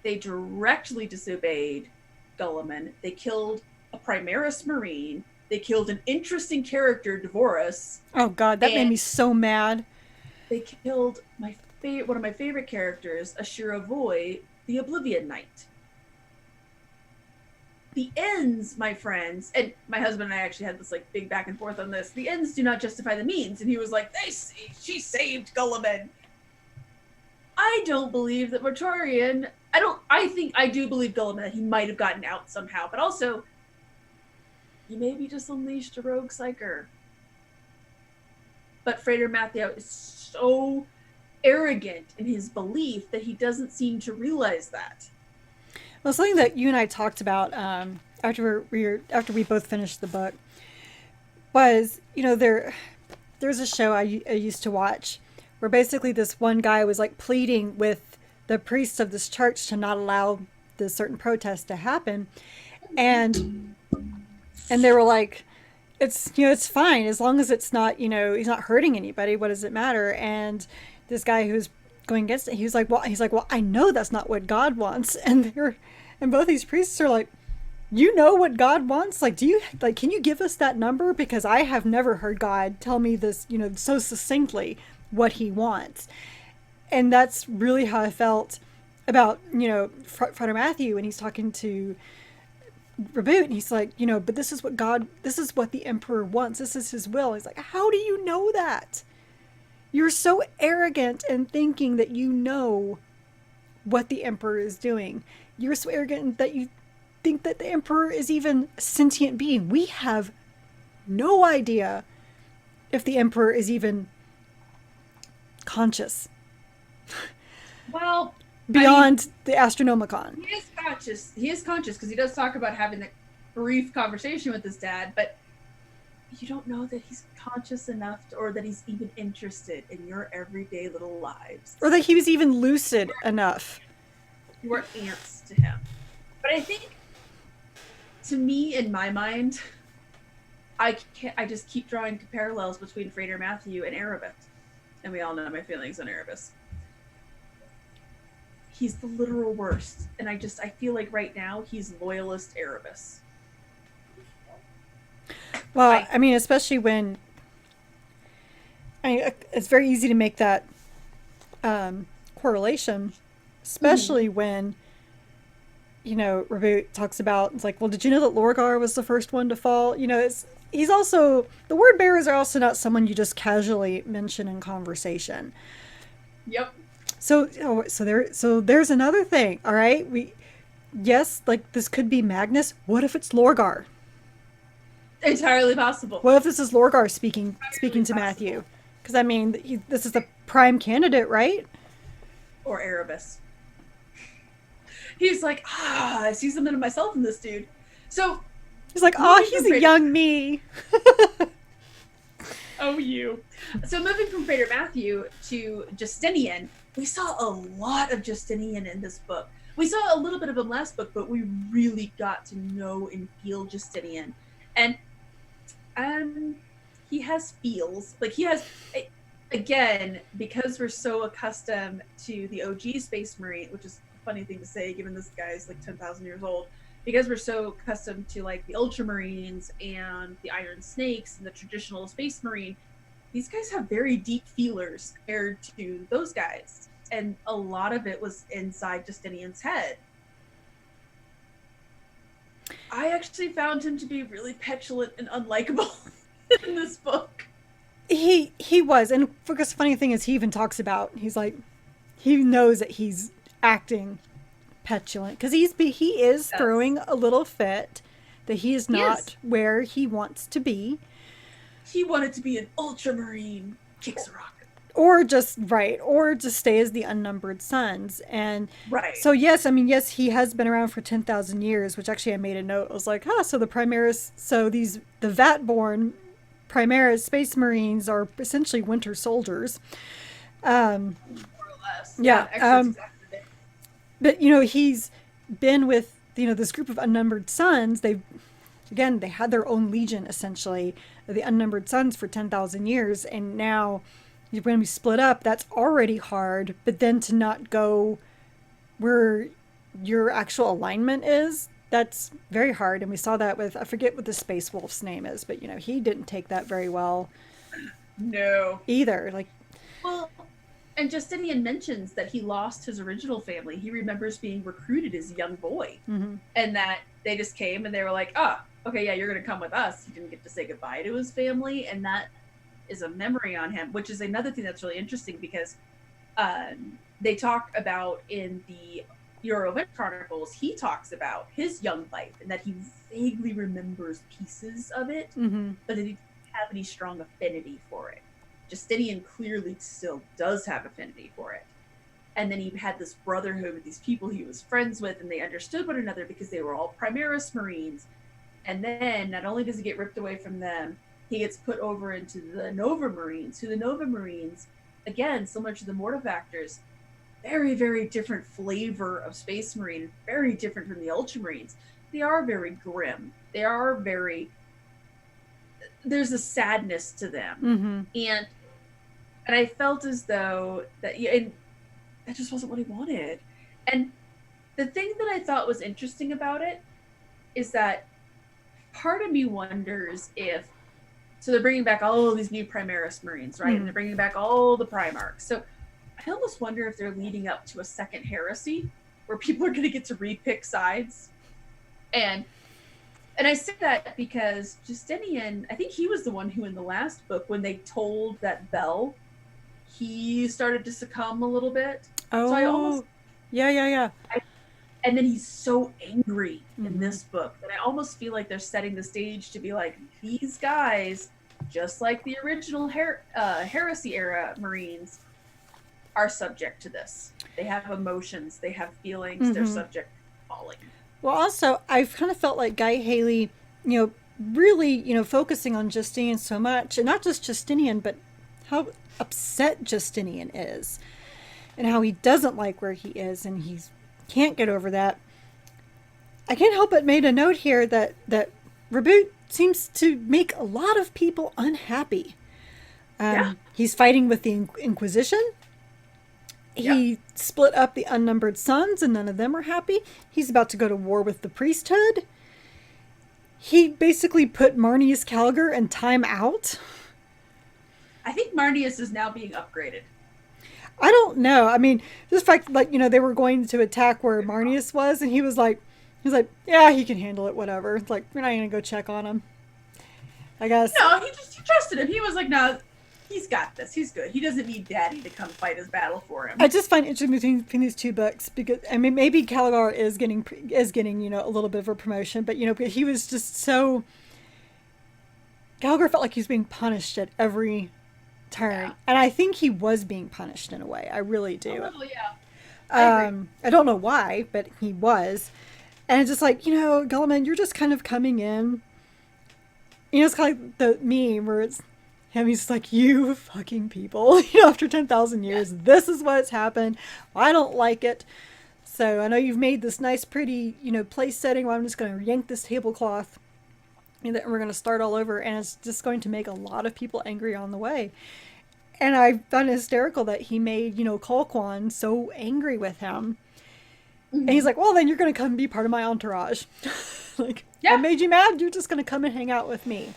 They directly disobeyed Gulliman. They killed a Primaris Marine. They killed an interesting character, Devorus. Oh God, that made me so mad. They killed one of my favorite characters, Ashira Voy, the Oblivion Knight. The ends, my friends, and my husband and I actually had this like big back and forth on this. The ends do not justify the means, and he was like, "She saved Gulliman." I don't believe that Mortorian. I do believe Gulliman that he might have gotten out somehow, but also he maybe just unleashed a rogue psyker. But Frater Matthew is so arrogant in his belief that he doesn't seem to realize that. Well, something that you and I talked about after we both finished the book was, there's a show I used to watch where basically this one guy was like pleading with the priests of this church to not allow this certain protest to happen, and they were like, it's fine as long as it's not, he's not hurting anybody. What does it matter? And this guy who's going against it, he's like, well, I know that's not what God wants. And both these priests are like, you know what God wants? Like, can you give us that number? Because I have never heard God tell me this, so succinctly what he wants. And that's really how I felt about, Frater Matthew when he's talking to, reboot, and he's like, but this is what the Emperor wants. This is his will. He's like, how do you know that? You're so arrogant in thinking that you know what the Emperor is doing. You're so arrogant that you think that the Emperor is even a sentient being. We have no idea if the Emperor is even conscious. Well, beyond the Astronomicon. He is conscious. He is conscious because he does talk about having that brief conversation with his dad, but you don't know that he's conscious enough or that he's even interested in your everyday little lives. Or that he was even lucid enough. You are ants to him. But I think, to me, in my mind, I just keep drawing parallels between Frater Matthew and Erebus. And we all know my feelings on Erebus. He's the literal worst. And I feel like right now he's loyalist Erebus. Well, I mean, especially when it's very easy to make that correlation, especially when, Reboot talks about, it's like, well, did you know that Lorgar was the first one to fall? He's also, the word bearers are also not someone you just casually mention in conversation. Yep. So there's another thing. All right. Yes, like this could be Magnus. What if it's Lorgar? Entirely possible. What if this is Lorgar speaking to Matthew? Because I mean, this is the prime candidate, right? Or Erebus. He's like, I see something of myself in this dude. So he's like, he's a young me. Oh, you. So moving from Frater Matthew to Justinian, we saw a lot of Justinian in this book. We saw a little bit of him last book, but we really got to know and feel Justinian. And he has feels. Like he has, again, because we're so accustomed to the OG Space Marine, which is a funny thing to say given this guy's like 10,000 years old, because we're so accustomed to like the Ultramarines and the Iron Snakes and the traditional Space Marine, these guys have very deep feelers compared to those guys. And a lot of it was inside Justinian's head. I actually found him to be really petulant and unlikable in this book. He was, and because the funny thing is, he even talks about, he's like, he knows that he's acting petulant because he is throwing a little fit, that he is not where he wants to be. He wanted to be an Ultramarine, kicks a rock. Or just stay as the Unnumbered Sons. And so yes, he has been around for 10,000 years, which actually I made a note. I was like, so the Primaris, the Vat-born Primaris Space Marines are essentially winter soldiers. More or less. Yeah. Exactly. But he's been with this group of Unnumbered Sons. They had their own legion, essentially, the Unnumbered Sons, for 10,000 years, and now when we split up, that's already hard. But then to not go where your actual alignment is, that's very hard. And we saw that with, I forget what the Space Wolf's name is, but he didn't take that very well. No. Either. Well, and Justinian mentions that he lost his original family. He remembers being recruited as a young boy, and that they just came and they were like, okay, yeah, you're going to come with us. He didn't get to say goodbye to his family, and that is a memory on him, which is another thing that's really interesting because they talk about in the Eurovent Chronicles, he talks about his young life and that he vaguely remembers pieces of it, but that he didn't have any strong affinity for it. Justinian clearly still does have affinity for it. And then he had this brotherhood with these people he was friends with, and they understood one another because they were all Primaris Marines. And then not only does he get ripped away from them, he gets put over into the Nova Marines, who the Nova Marines, again, similar to the Mortifactors, very, very different flavor of Space Marine, very different from the Ultramarines. They are very grim. They are there's a sadness to them. And I felt as though that just wasn't what he wanted. And the thing that I thought was interesting about it is that part of me wonders if, so they're bringing back all of these new Primaris Marines, right? And they're bringing back all the Primarchs. So I almost wonder if they're leading up to a second heresy where people are going to get to repick sides. And And I say that because Justinian, I think he was the one who in the last book, when they told that Bell, he started to succumb a little bit. So I almost, Oh, yeah. and then he's so angry in Mm-hmm. this book that I almost feel like they're setting the stage to be like, these guys, just like the original heresy era Marines, are subject to this. They have emotions, they have feelings, they're Mm-hmm. subject to falling. Well, also, I've kind of felt like Guy Haley, really, focusing on Justinian so much, and not just Justinian, but how upset Justinian is, and how he doesn't like where he is, and he can't get over that. I can't help but made a note here that Reboot seems to make a lot of people unhappy. Yeah, He's fighting with the Inquisition. yep. He split up the unnumbered sons, and none of them are happy. He's about to go to war with the priesthood. He basically put Marnius Calgar in time out. I think Marnius is now being upgraded. I don't know. I mean, just fact, like, they were going to attack where Marnius was, and he's like, yeah, he can handle it, whatever. It's like, we're not going to go check on him, I guess. No, he trusted him. He was like, no, he's got this. He's good. He doesn't need Daddy to come fight his battle for him. I just find it interesting between these two books because I mean maybe Caligar is getting a little bit of a promotion, but he was just so Gallagher felt like he was being punished at every turn, Yeah. and I think he was being punished in a way. I really A do. little, yeah. I agree. I don't know why, but he was, and it's just like Gulliman, you're just kind of coming in. It's kind of like the meme where it's him. He's just like, you fucking people. After 10,000 Yeah. years, this is what's happened. I don't like it. So I know you've made this nice, pretty, place setting. Well, I'm just going to yank this tablecloth and then we're going to start all over, and it's just going to make a lot of people angry on the way. And I found it hysterical that he made, Colquhoun so angry with him. Mm-hmm. And he's like, well, then you're going to come and be part of my entourage. Like, yeah. I made you mad? You're just going to come and hang out with me.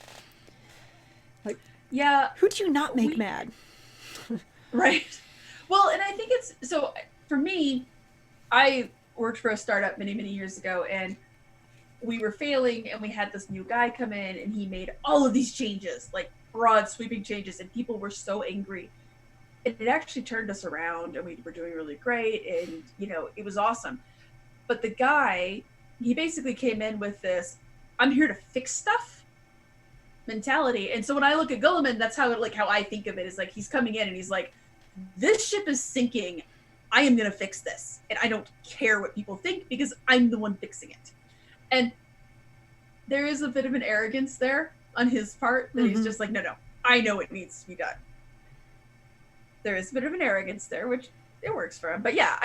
Like, yeah. Who do you not make mad? Right. Well, and I think it's, so for me, I worked for a startup many, many years ago, and we were failing, and we had this new guy come in, and he made all of these changes, like broad sweeping changes, and people were so angry. And it actually turned us around, and we were doing really great, and it was awesome. But the guy, he basically came in with this, I'm here to fix stuff mentality. And so when I look at Gulliman, that's how I think of it, is like he's coming in and he's like, this ship is sinking. I am going to fix this. And I don't care what people think because I'm the one fixing it. And there is a bit of an arrogance there on his part that he's just like, no, I know it needs to be done. There is a bit of an arrogance there, which it works for him. But yeah,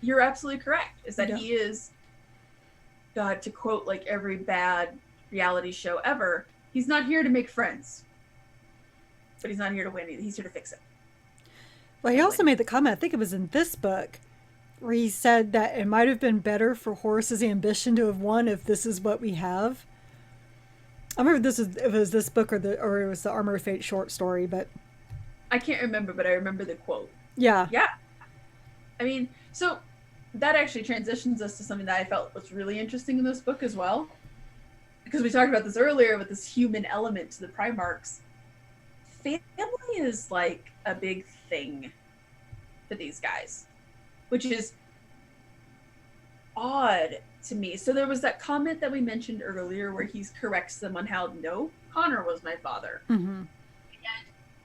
you're absolutely correct, is that he is, God, to quote like every bad reality show ever, he's not here to make friends. But he's not here to win either. He's here to fix it. Well, he also made the comment, I think it was in this book, where he said that it might have been better for Horace's ambition to have won if this is what we have. I remember if it was this book or it was the Armor of Fate short story, but I can't remember, but I remember the quote. Yeah. Yeah. I mean, so that actually transitions us to something that I felt was really interesting in this book as well. Because we talked about this earlier with this human element to the Primarchs. Family is like a big thing for these guys, which is odd to me. So there was that comment that we mentioned earlier where he corrects them on how, no, Connor was my father. Mm-hmm. And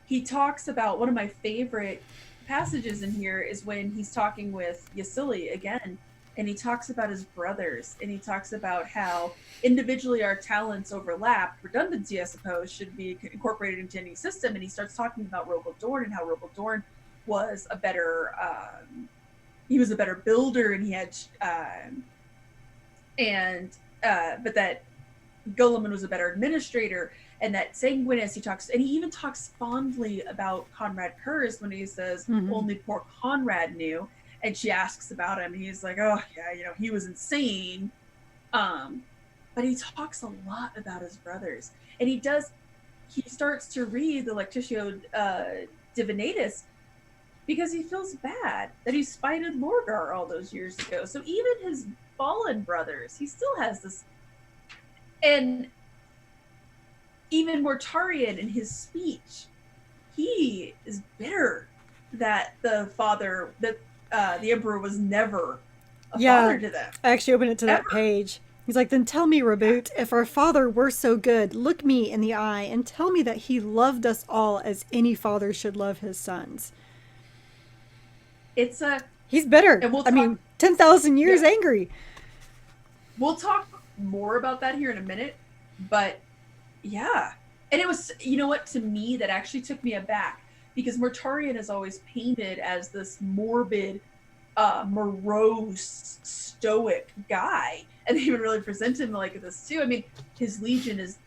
he talks about, one of my favorite passages in here is when he's talking with Yasili again, and he talks about his brothers, and he talks about how individually our talents overlap. Redundancy, I suppose, should be incorporated into any system. And he starts talking about Rogal Dorn and how Rogal Dorn was a better builder, and he had but that Gulliman was a better administrator, and that Sanguinus, he even talks fondly about Conrad Kurz when he says, only poor Conrad knew. And she asks about him, and he's like, oh yeah, he was insane. But he talks a lot about his brothers, and he starts to read the Lectitio Divinatus because he feels bad that he spited Lorgar all those years ago. So even his fallen brothers, he still has this And even Mortarion in his speech, he is bitter that the emperor was never a Yeah, father to them. I actually opened it to that Ever. page. He's like, then tell me, Reboot, if our father were so good, look me in the eye and tell me that he loved us all as any father should love his sons. It's a He's bitter. and we'll I talk mean, 10,000 years yeah, angry. we'll talk more about that here in a minute, but yeah. And it was, you know what, to me, that actually took me aback because Mortarion is always painted as this morbid, morose, stoic guy. And they even really present him like this too. I mean, his legion is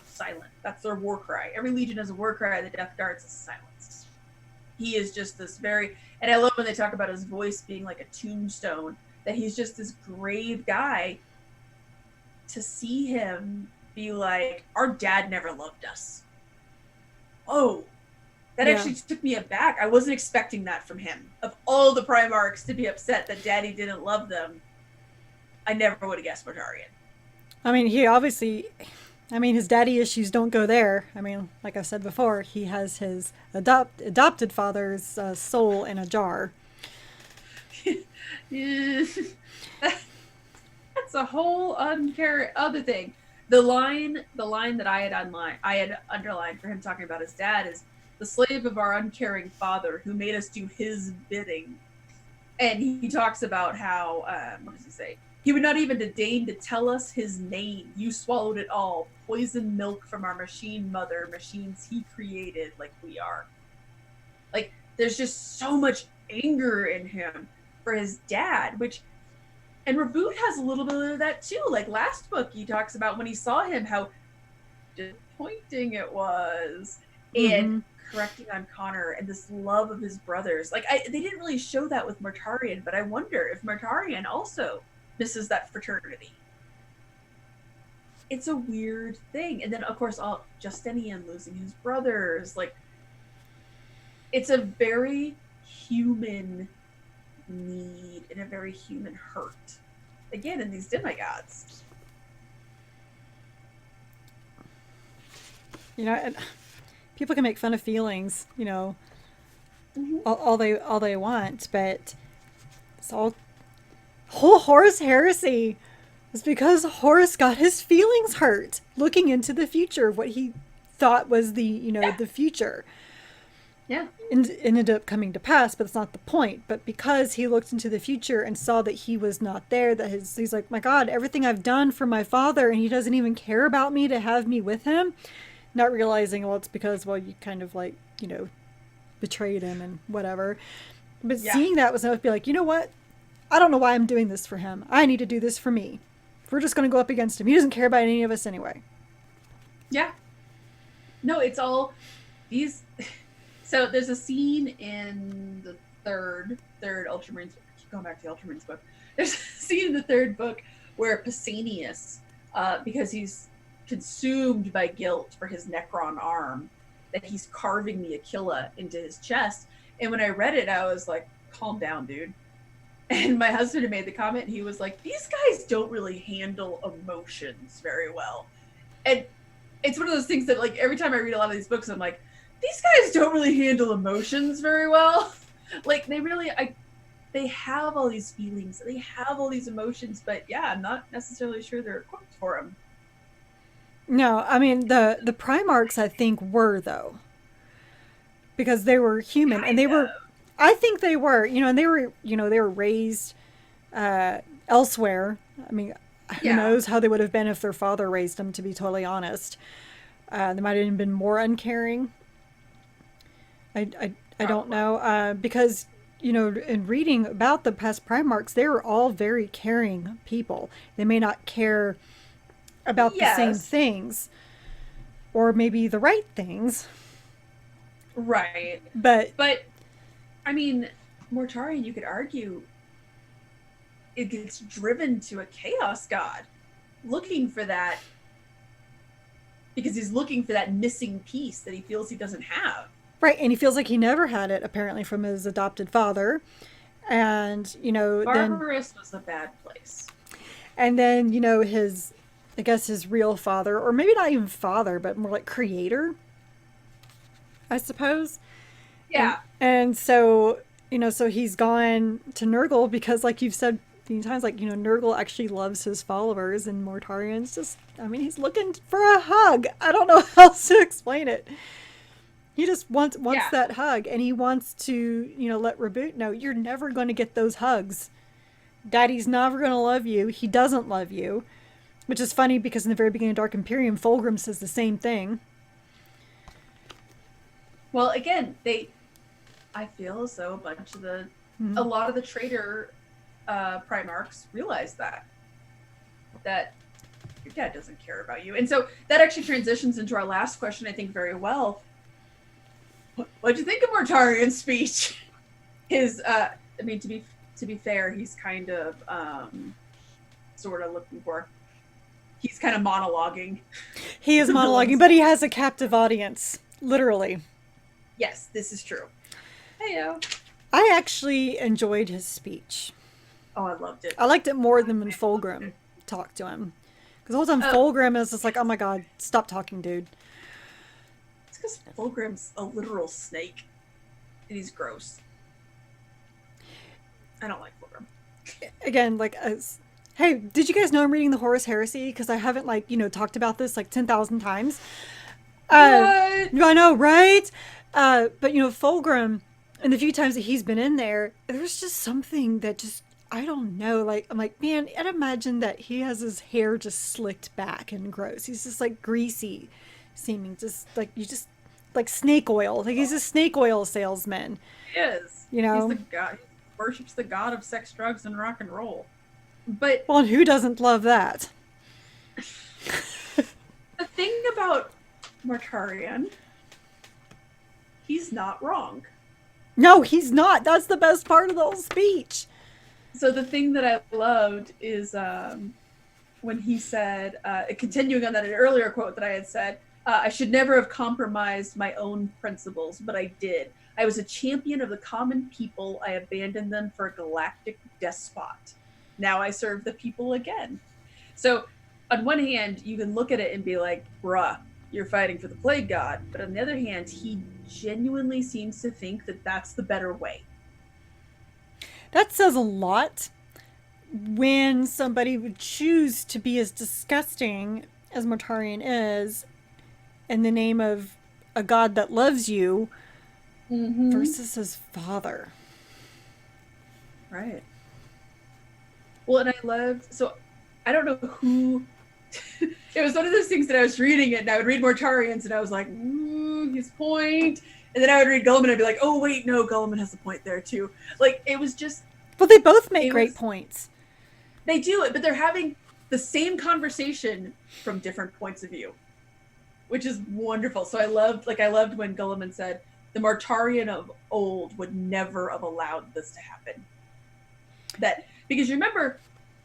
silent. That's their war cry. Every legion has a war cry. The Death Guards is silence. He is just this very, and I love when they talk about his voice being like a tombstone, that he's just this grave guy. To see him be like, our dad never loved us. Oh, that Yeah. actually took me aback. I wasn't expecting that from him. Of all the Primarchs to be upset that daddy didn't love them, I never would have guessed Mortarion. I mean, he obviously, I mean, his daddy issues don't go there. I mean, like I said before, he has his adopted father's soul in a jar. That's a whole other thing. The line that I had underlined for him talking about his dad is the slave of our uncaring father who made us do his bidding. And he talks about how what does he say? He would not even deign to tell us his name. You swallowed it all. Poisoned milk from our machine mother, machines he created like we are. Like, there's just so much anger in him for his dad, which, and Reboot has a little bit of that too. Like last book, he talks about when he saw him, how disappointing it was, and Mm-hmm. correcting on Connor and this love of his brothers. Like, they didn't really show that with Mortarion, but I wonder if Mortarion also misses that fraternity. It's a weird thing. And then, of course, all Justinian losing his brothers. Like, it's a very human need and a very human hurt. Again, in these demigods. You know, and people can make fun of feelings, you know, Mm-hmm. all they want, but it's all whole Horus heresy is because Horus got his feelings hurt looking into the future, what he thought was the, you know, Yeah. the future. Yeah. And ended up coming to pass, but it's not the point. But because he looked into the future and saw that he was not there, that he's like, my God, everything I've done for my father, and he doesn't even care about me to have me with him. Not realizing, well, it's because, well, you kind of like, you know, betrayed him and whatever. But Yeah. seeing that was enough to be like, you know what? I don't know why I'm doing this for him. I need to do this for me. We're just going to go up against him. He doesn't care about any of us anyway. Yeah. No, it's all these. So there's a scene in the third Ultramarines. I keep going back to the Ultramarines book. There's a scene in the third book where Pausanias, because he's consumed by guilt for his Necron arm, that he's carving the Aquila into his chest. And when I read it, I was like, calm down, dude. And my husband had made the comment, and he was like, these guys don't really handle emotions very well. And it's one of those things that, like, every time I read a lot of these books, I'm like, these guys don't really handle emotions very well. Like, they have all these feelings, they have all these emotions, but yeah, I'm not necessarily sure they're equipped for them. No, I mean, the Primarchs, I think, were, though. Because they were human. And Kind they were, of. I think they were, you know, and they were, you know, they were raised elsewhere. I mean, who Yeah. knows how they would have been if their father raised them, to be totally honest. They might have been more uncaring. I don't know. Because, you know, in reading about the past Primarchs, they were all very caring people. They may not care about the same Yes. things or maybe the right things, Right. but But, I mean, Mortarion, you could argue, it gets driven to a chaos god, looking for that, because he's looking for that missing piece that he feels he doesn't have. right, and he feels like he never had it apparently from his adopted father. And, you know, then Barbarous was a bad place. and then, you know, his I guess, his real father, or maybe not even father, but more like creator, I suppose. Yeah. And so, so he's gone to Nurgle because, like you've said many times, like, Nurgle actually loves his followers, and Mortarian's just, I mean, he's looking for a hug. I don't know how else to explain it. He just wants Yeah. that hug, and he wants to, let Reboot know, you're never going to get those hugs. Daddy's never going to love you. He doesn't love you. Which is funny because in the very beginning of Dark Imperium, Fulgrim says the same thing. Well, again, I feel as though a lot of the traitor Primarchs realize that your dad doesn't care about you. And so that actually transitions into our last question, I think, very well. What'd you think of Mortarian's speech? His, I mean, to be fair, he's kind of sort of looking for. He's kind of monologuing. He is monologuing, but he has a captive audience, literally. Yes, this is true. Heyo. I actually enjoyed his speech. Oh, I loved it. I liked it more than when Fulgrim talked to him. Because the whole time Fulgrim is just like, oh my god, stop talking, dude. It's because Fulgrim's a literal snake. And he's gross. I don't like Fulgrim. Again, like, hey, did you guys know I'm reading the Horus Heresy? Because I haven't, like, talked about this like 10,000 times. What? I know, right? But, Fulgrim, and the few times that he's been in there, there's just something that just, I don't know. Like, I'm like, man, I'd imagine that he has his hair just slicked back and gross. He's just, like, greasy seeming. Just, like, like snake oil. Like, he's a snake oil salesman. He is. He's the god. He worships the god of sex, drugs, and rock and roll. But well, and who doesn't love that? The thing about Mortarion, he's not wrong. No, he's not. That's the best part of the whole speech. So the thing that I loved is when he said, continuing on that earlier quote that I had said, I should never have compromised my own principles, but I did. I was a champion of the common people. I abandoned them for a galactic despot. Now I serve the people again. So on one hand, you can look at it and be like, bruh, you're fighting for the plague god. But on the other hand, he genuinely seems to think that that's the better way. That says a lot when somebody would choose to be as disgusting as Mortarion is in the name of a god that loves you versus his father. Right. Well, and I loved, so I don't know who, it was one of those things that I was reading it and I would read Mortarian's and I was like, his point. And then I would read Guilliman and I'd be like, oh, wait, no, Guilliman has a point there too. Like, it was just. Well, they both make great points. They do it, but they're having the same conversation from different points of view, which is wonderful. So I loved when Guilliman said, the Mortarion of old would never have allowed this to happen. Because you remember,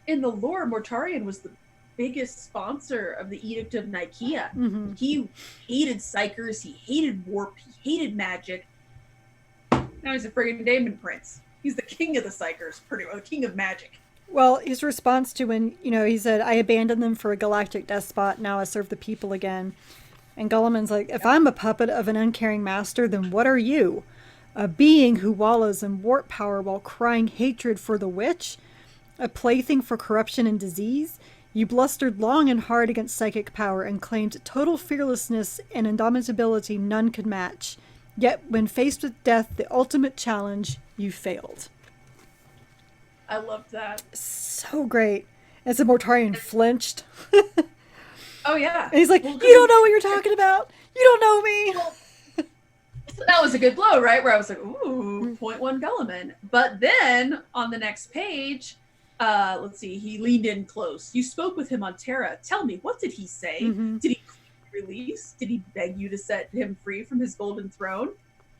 in the lore, Mortarion was the biggest sponsor of the Edict of Nicaea. Mm-hmm. He hated Psychers, he hated warp, he hated magic. Now he's a friggin' Daemon Prince. He's the king of the Psychers, the king of magic. Well, his response to when, he said, I abandoned them for a galactic despot, now I serve the people again. And Gulliman's like, if I'm a puppet of an uncaring master, then what are you? A being who wallows in warp power while crying hatred for the witch? A plaything for corruption and disease? You blustered long and hard against psychic power and claimed total fearlessness and indomitability none could match. Yet when faced with death, the ultimate challenge, you failed. I loved that. So great. And so Mortarion flinched. Oh, yeah. And he's like, you don't know what you're talking about. You don't know me. Well, that was a good blow, right? Where I was like, ooh, 0.1 Guilliman. But then on the next page, let's see, he leaned in close. You spoke with him on Terra. Tell me, what did he say? Mm-hmm. Did he release? Did he beg you to set him free from his golden throne?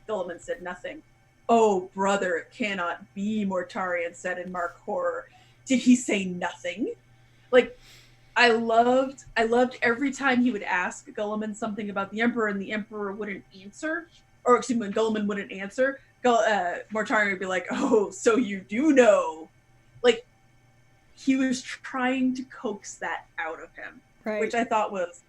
Guilliman said nothing. Oh, brother, it cannot be, Mortarion said in mark horror. Did he say nothing? Like, I loved every time he would ask Guilliman something about the Emperor and the Emperor wouldn't answer. Or excuse me, when Guilliman wouldn't answer, Mortarion would be like, oh, so you do know. Like, he was trying to coax that out of him. Right. which I thought was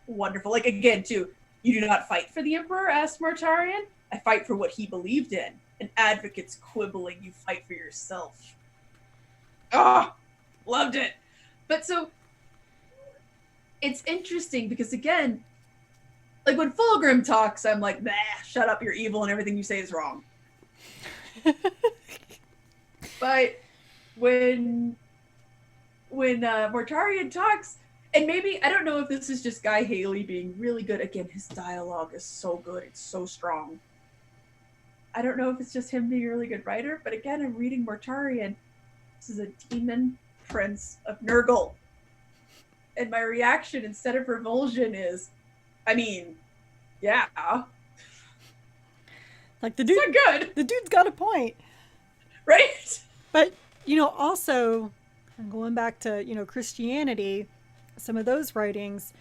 wonderful. Like, again, too, you do not fight for the Emperor, asked Mortarion. I fight for what he believed in. An advocate's quibbling, you fight for yourself. Oh, loved it. But so, it's interesting because, again, like when Fulgrim talks, I'm like, nah, shut up, you're evil and everything you say is wrong. But when Mortarion talks, and maybe, I don't know if this is just Guy Haley being really good. Again, his dialogue is so good. It's so strong. I don't know if it's just him being a really good writer, but again, I'm reading Mortarion. This is a demon prince of Nurgle. And my reaction, instead of revulsion, is, I mean, yeah. Like the dude, it's not good. The dude's got a point. Right? But, also, going back to, Christianity, some of those writings,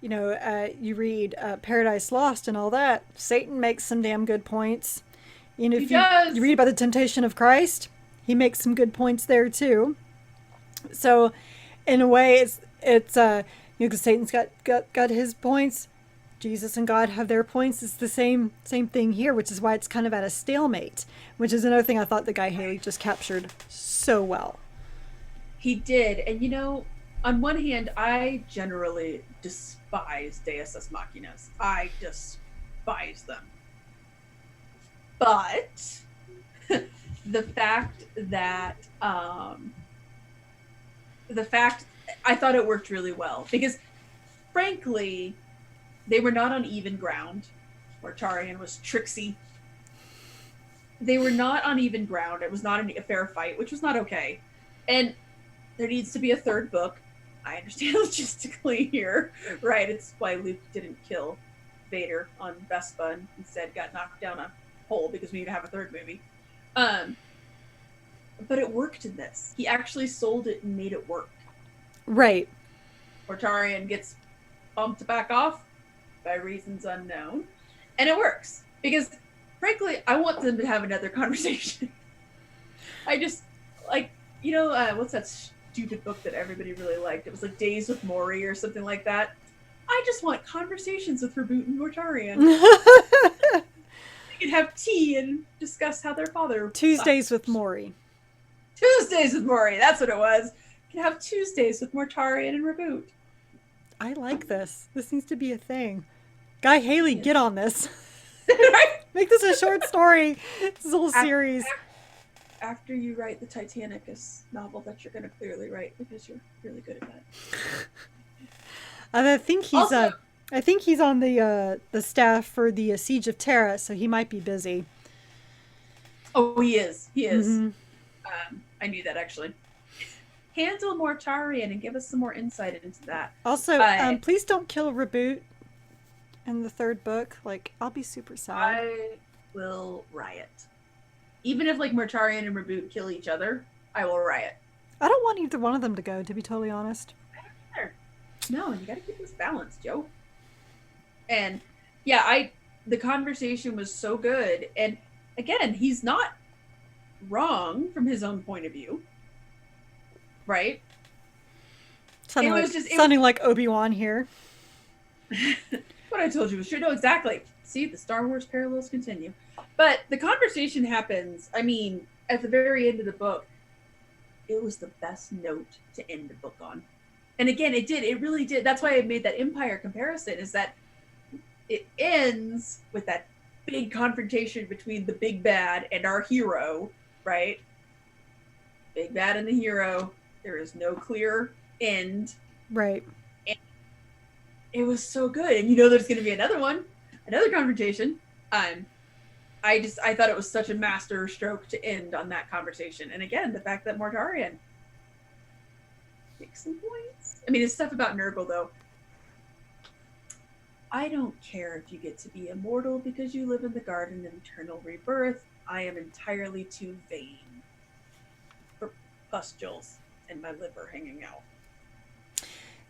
you read Paradise Lost and all that, Satan makes some damn good points. If you read about the temptation of Christ, he makes some good points there too. So, in a way, it's because Satan's got his points, Jesus and God have their points. It's the same thing here, which is why it's kind of at a stalemate, which is another thing I thought that Guy Haley just captured so well. He did. And on one hand, I generally despise Deus Ex Machinas. I despise them. But the fact I thought it worked really well because, frankly, they were not on even ground. Mortarion was tricksy. They were not on even ground. It was not a fair fight, which was not okay. And there needs to be a third book. I understand logistically here, right? It's why Luke didn't kill Vader on Vespa and instead got knocked down a hole because we need to have a third movie. But it worked in this. He actually sold it and made it work. Right. Mortarion gets bumped back off by reasons unknown. And it works. Because, frankly, I want them to have another conversation. I just, what's that stupid book that everybody really liked? It was like Days with Maury or something like that. I just want conversations with Reboot and Mortarion. They could have tea and discuss how their father... Tuesdays with Maury. Tuesdays with Maury, that's what it was. You can have Tuesdays with Mortarion and Reboot. I like this. This needs to be a thing. Guy Haley, get on this. Make this a short story. This whole series. After you write the Titanicus novel that you're going to clearly write because you're really good at that. I think he's on the staff for the Siege of Terra, so he might be busy. Oh, he is. He is. Mm-hmm. I knew that, actually. Handle Mortarion and give us some more insight into that. Also, please don't kill Reboot in the third book. I'll be super sad. I will riot. Even if, Mortarion and Reboot kill each other, I will riot. I don't want either one of them to go, to be totally honest. I don't either. No, you gotta keep this balanced, Joe. And, yeah, the conversation was so good. And, again, he's not wrong from his own point of view. Right? Sounding like Obi-Wan here. What I told you was true. No, exactly. See, the Star Wars parallels continue. But the conversation happens, at the very end of the book. It was the best note to end the book on. And again, it did. It really did. That's why I made that Empire comparison, is that it ends with that big confrontation between the big bad and our hero, right? Big bad and the hero. There is no clear end. Right. And it was so good. And there's going to be another confrontation. I thought it was such a master stroke to end on that conversation. And again, the fact that Mortarion makes some points. It's stuff about Nurgle, though. I don't care if you get to be immortal because you live in the Garden of Eternal Rebirth. I am entirely too vain for pustules and my liver hanging out.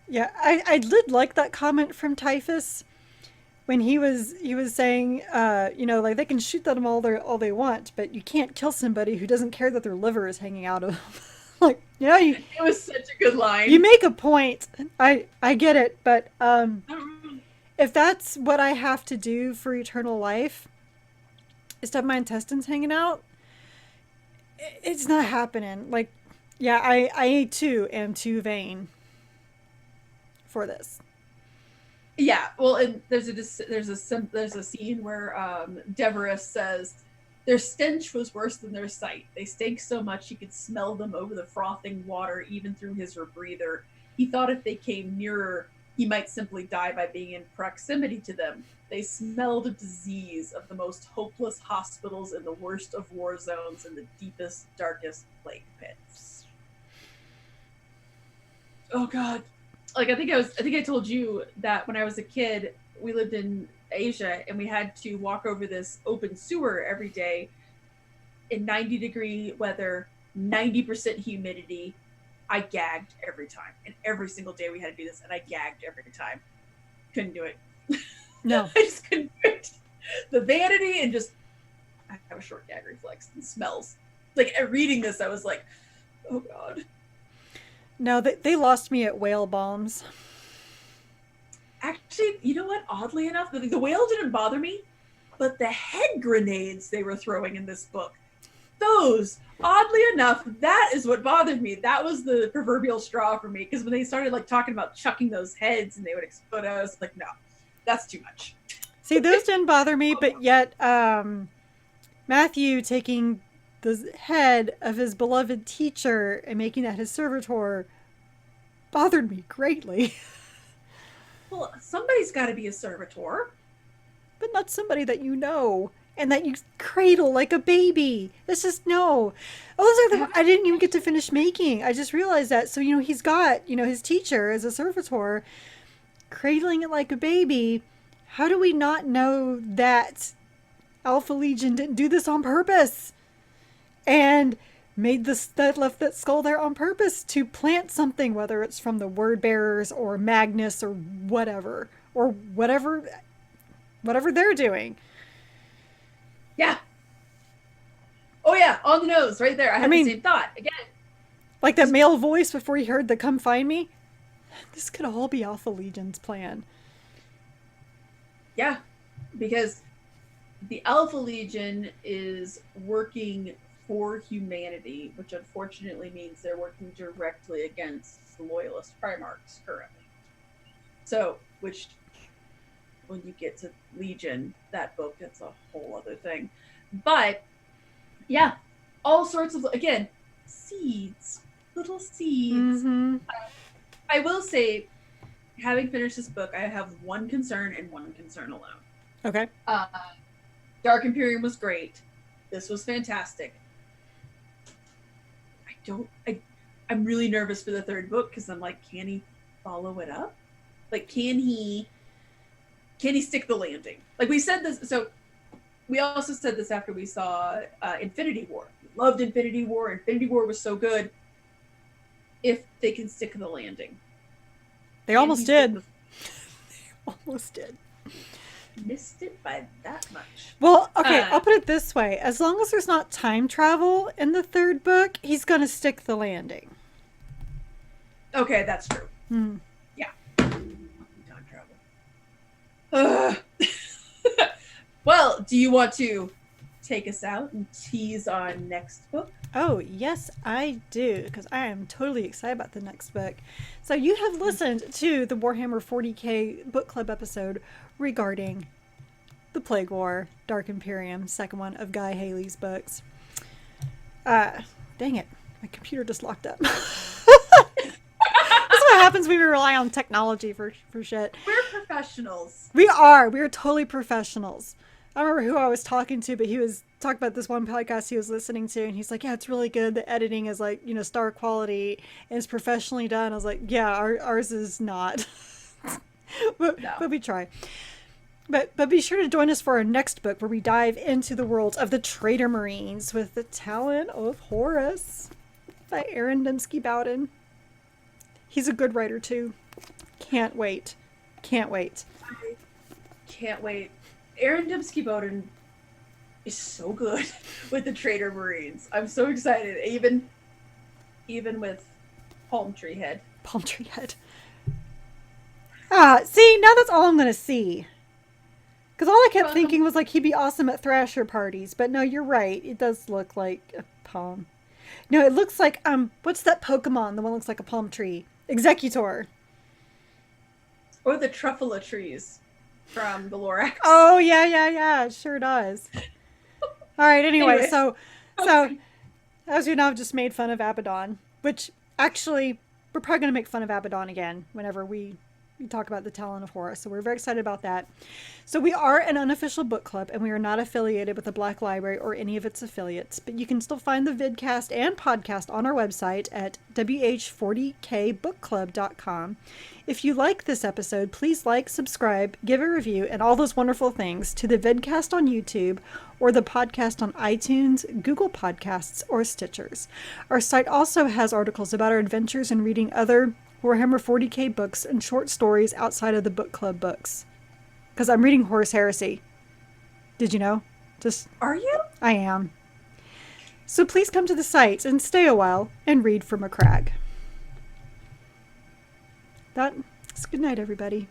Yeah, I did like that comment from Typhus when he was saying, they can shoot them all they want, but you can't kill somebody who doesn't care that their liver is hanging out of them. Like, yeah, It was such a good line. you make a point. I get it, but if that's what I have to do for eternal life, is to have my intestines hanging out, it's not happening. Like, yeah, I too am too vain for this. Yeah, well, and there's a scene where Devereux says their stench was worse than their sight. They stank so much he could smell them over the frothing water, even through his rebreather. He thought if they came nearer, he might simply die by being in proximity to them. They smelled of disease, of the most hopeless hospitals in the worst of war zones and the deepest, darkest plague pits. Oh God. Like I think I told you that when I was a kid, we lived in Asia and we had to walk over this open sewer every day in 90-degree weather, 90% humidity. I gagged every time. And every single day we had to do this and I gagged every time. Couldn't do it. No. I just couldn't do it. The vanity and just I have a short gag reflex and smells. Like reading this, I was like, oh God. No, they lost me at whale bombs. Actually, you know what? Oddly enough, the whale didn't bother me, but the head grenades they were throwing in this book, those, oddly enough, that is what bothered me. That was the proverbial straw for me, because when they started like talking about chucking those heads and they would explode, I was like, no, that's too much. See, those didn't bother me, but yet Matthew taking the head of his beloved teacher and making that his servitor bothered me greatly. Well, somebody's got to be a servitor. But not somebody that you know and that you cradle like a baby. It's just, no. Oh, those are the, I didn't even get to finish making. I just realized that. So, he's got, his teacher as a servitor cradling it like a baby. How do we not know that Alpha Legion didn't do this on purpose? And made left that skull there on purpose to plant something, whether it's from the word bearers or Magnus or whatever they're doing. Yeah. Oh yeah, on the nose, right there. I had the same thought again. Like that male voice before he heard the "Come find me." This could all be Alpha Legion's plan. Yeah, because the Alpha Legion is working for humanity, which unfortunately means they're working directly against the Loyalist Primarchs currently. So, which, when you get to Legion, that book, that's a whole other thing. But, yeah, all sorts of, again, seeds, little seeds. Mm-hmm. I will say, having finished this book, I have one concern and one concern alone. Okay. Dark Imperium was great. This was fantastic. I'm really nervous for the third book because I'm like, can he follow it up? Like, can he stick the landing? Like we said this, so we also said this after we saw Infinity War. We loved Infinity War. Infinity War was so good. If they can stick the landing. They almost did. They almost did. Missed it by that much. Well, okay, I'll put it this way. As long as there's not time travel in the third book, he's going to stick the landing. Okay, that's true. Mm-hmm. Yeah. Time travel. Well, do you want to take us out and tease our next book? Oh, yes, I do, because I am totally excited about the next book. So you have listened to the Warhammer 40k book club episode regarding the Plague War, Dark Imperium, second one of Guy Haley's books. Dang it, my computer just locked up. That's what happens when we rely on technology for shit. We're professionals. We are totally professionals. I don't remember who I was talking to, but he was talking about this one podcast he was listening to, and he's like, yeah, it's really good. The editing is like, star quality, and it's professionally done. I was like, yeah, ours is not. but we try. But be sure to join us for our next book, where we dive into the world of the Traitor Marines with the Talon of Horus by Aaron Dembski-Bowden. He's a good writer, too. Can't wait. I can't wait. Aaron Dembski-Bowden is so good with the Traitor Marines. I'm so excited. even with palm tree head. Palm tree head. Ah, see, now that's all I'm going to see. Because all I kept thinking was like he'd be awesome at Thrasher parties. But no, you're right. It does look like a palm. No, it looks like, what's that Pokemon? The one that looks like a palm tree. Executor. Or the Truffula trees from the Lorax. Oh, yeah. It sure does. All right, anyway, so as you know, I've just made fun of Abaddon, which actually we're probably going to make fun of Abaddon again whenever we talk about the Talon of Horus. So we're very excited about that. So we are an unofficial book club, and we are not affiliated with the Black Library or any of its affiliates, but you can still find the vidcast and podcast on our website at WH40kbookclub.com. If you like this episode, please like, subscribe, give a review, and all those wonderful things to the vidcast on YouTube or the podcast on iTunes, Google Podcasts, or Stitchers. Our site also has articles about our adventures in reading other Warhammer 40k books and short stories outside of the book club books. Because I'm reading Horus Heresy. Did you know? Are you? I am. So please come to the site and stay a while and read from a crag. That's good night, everybody.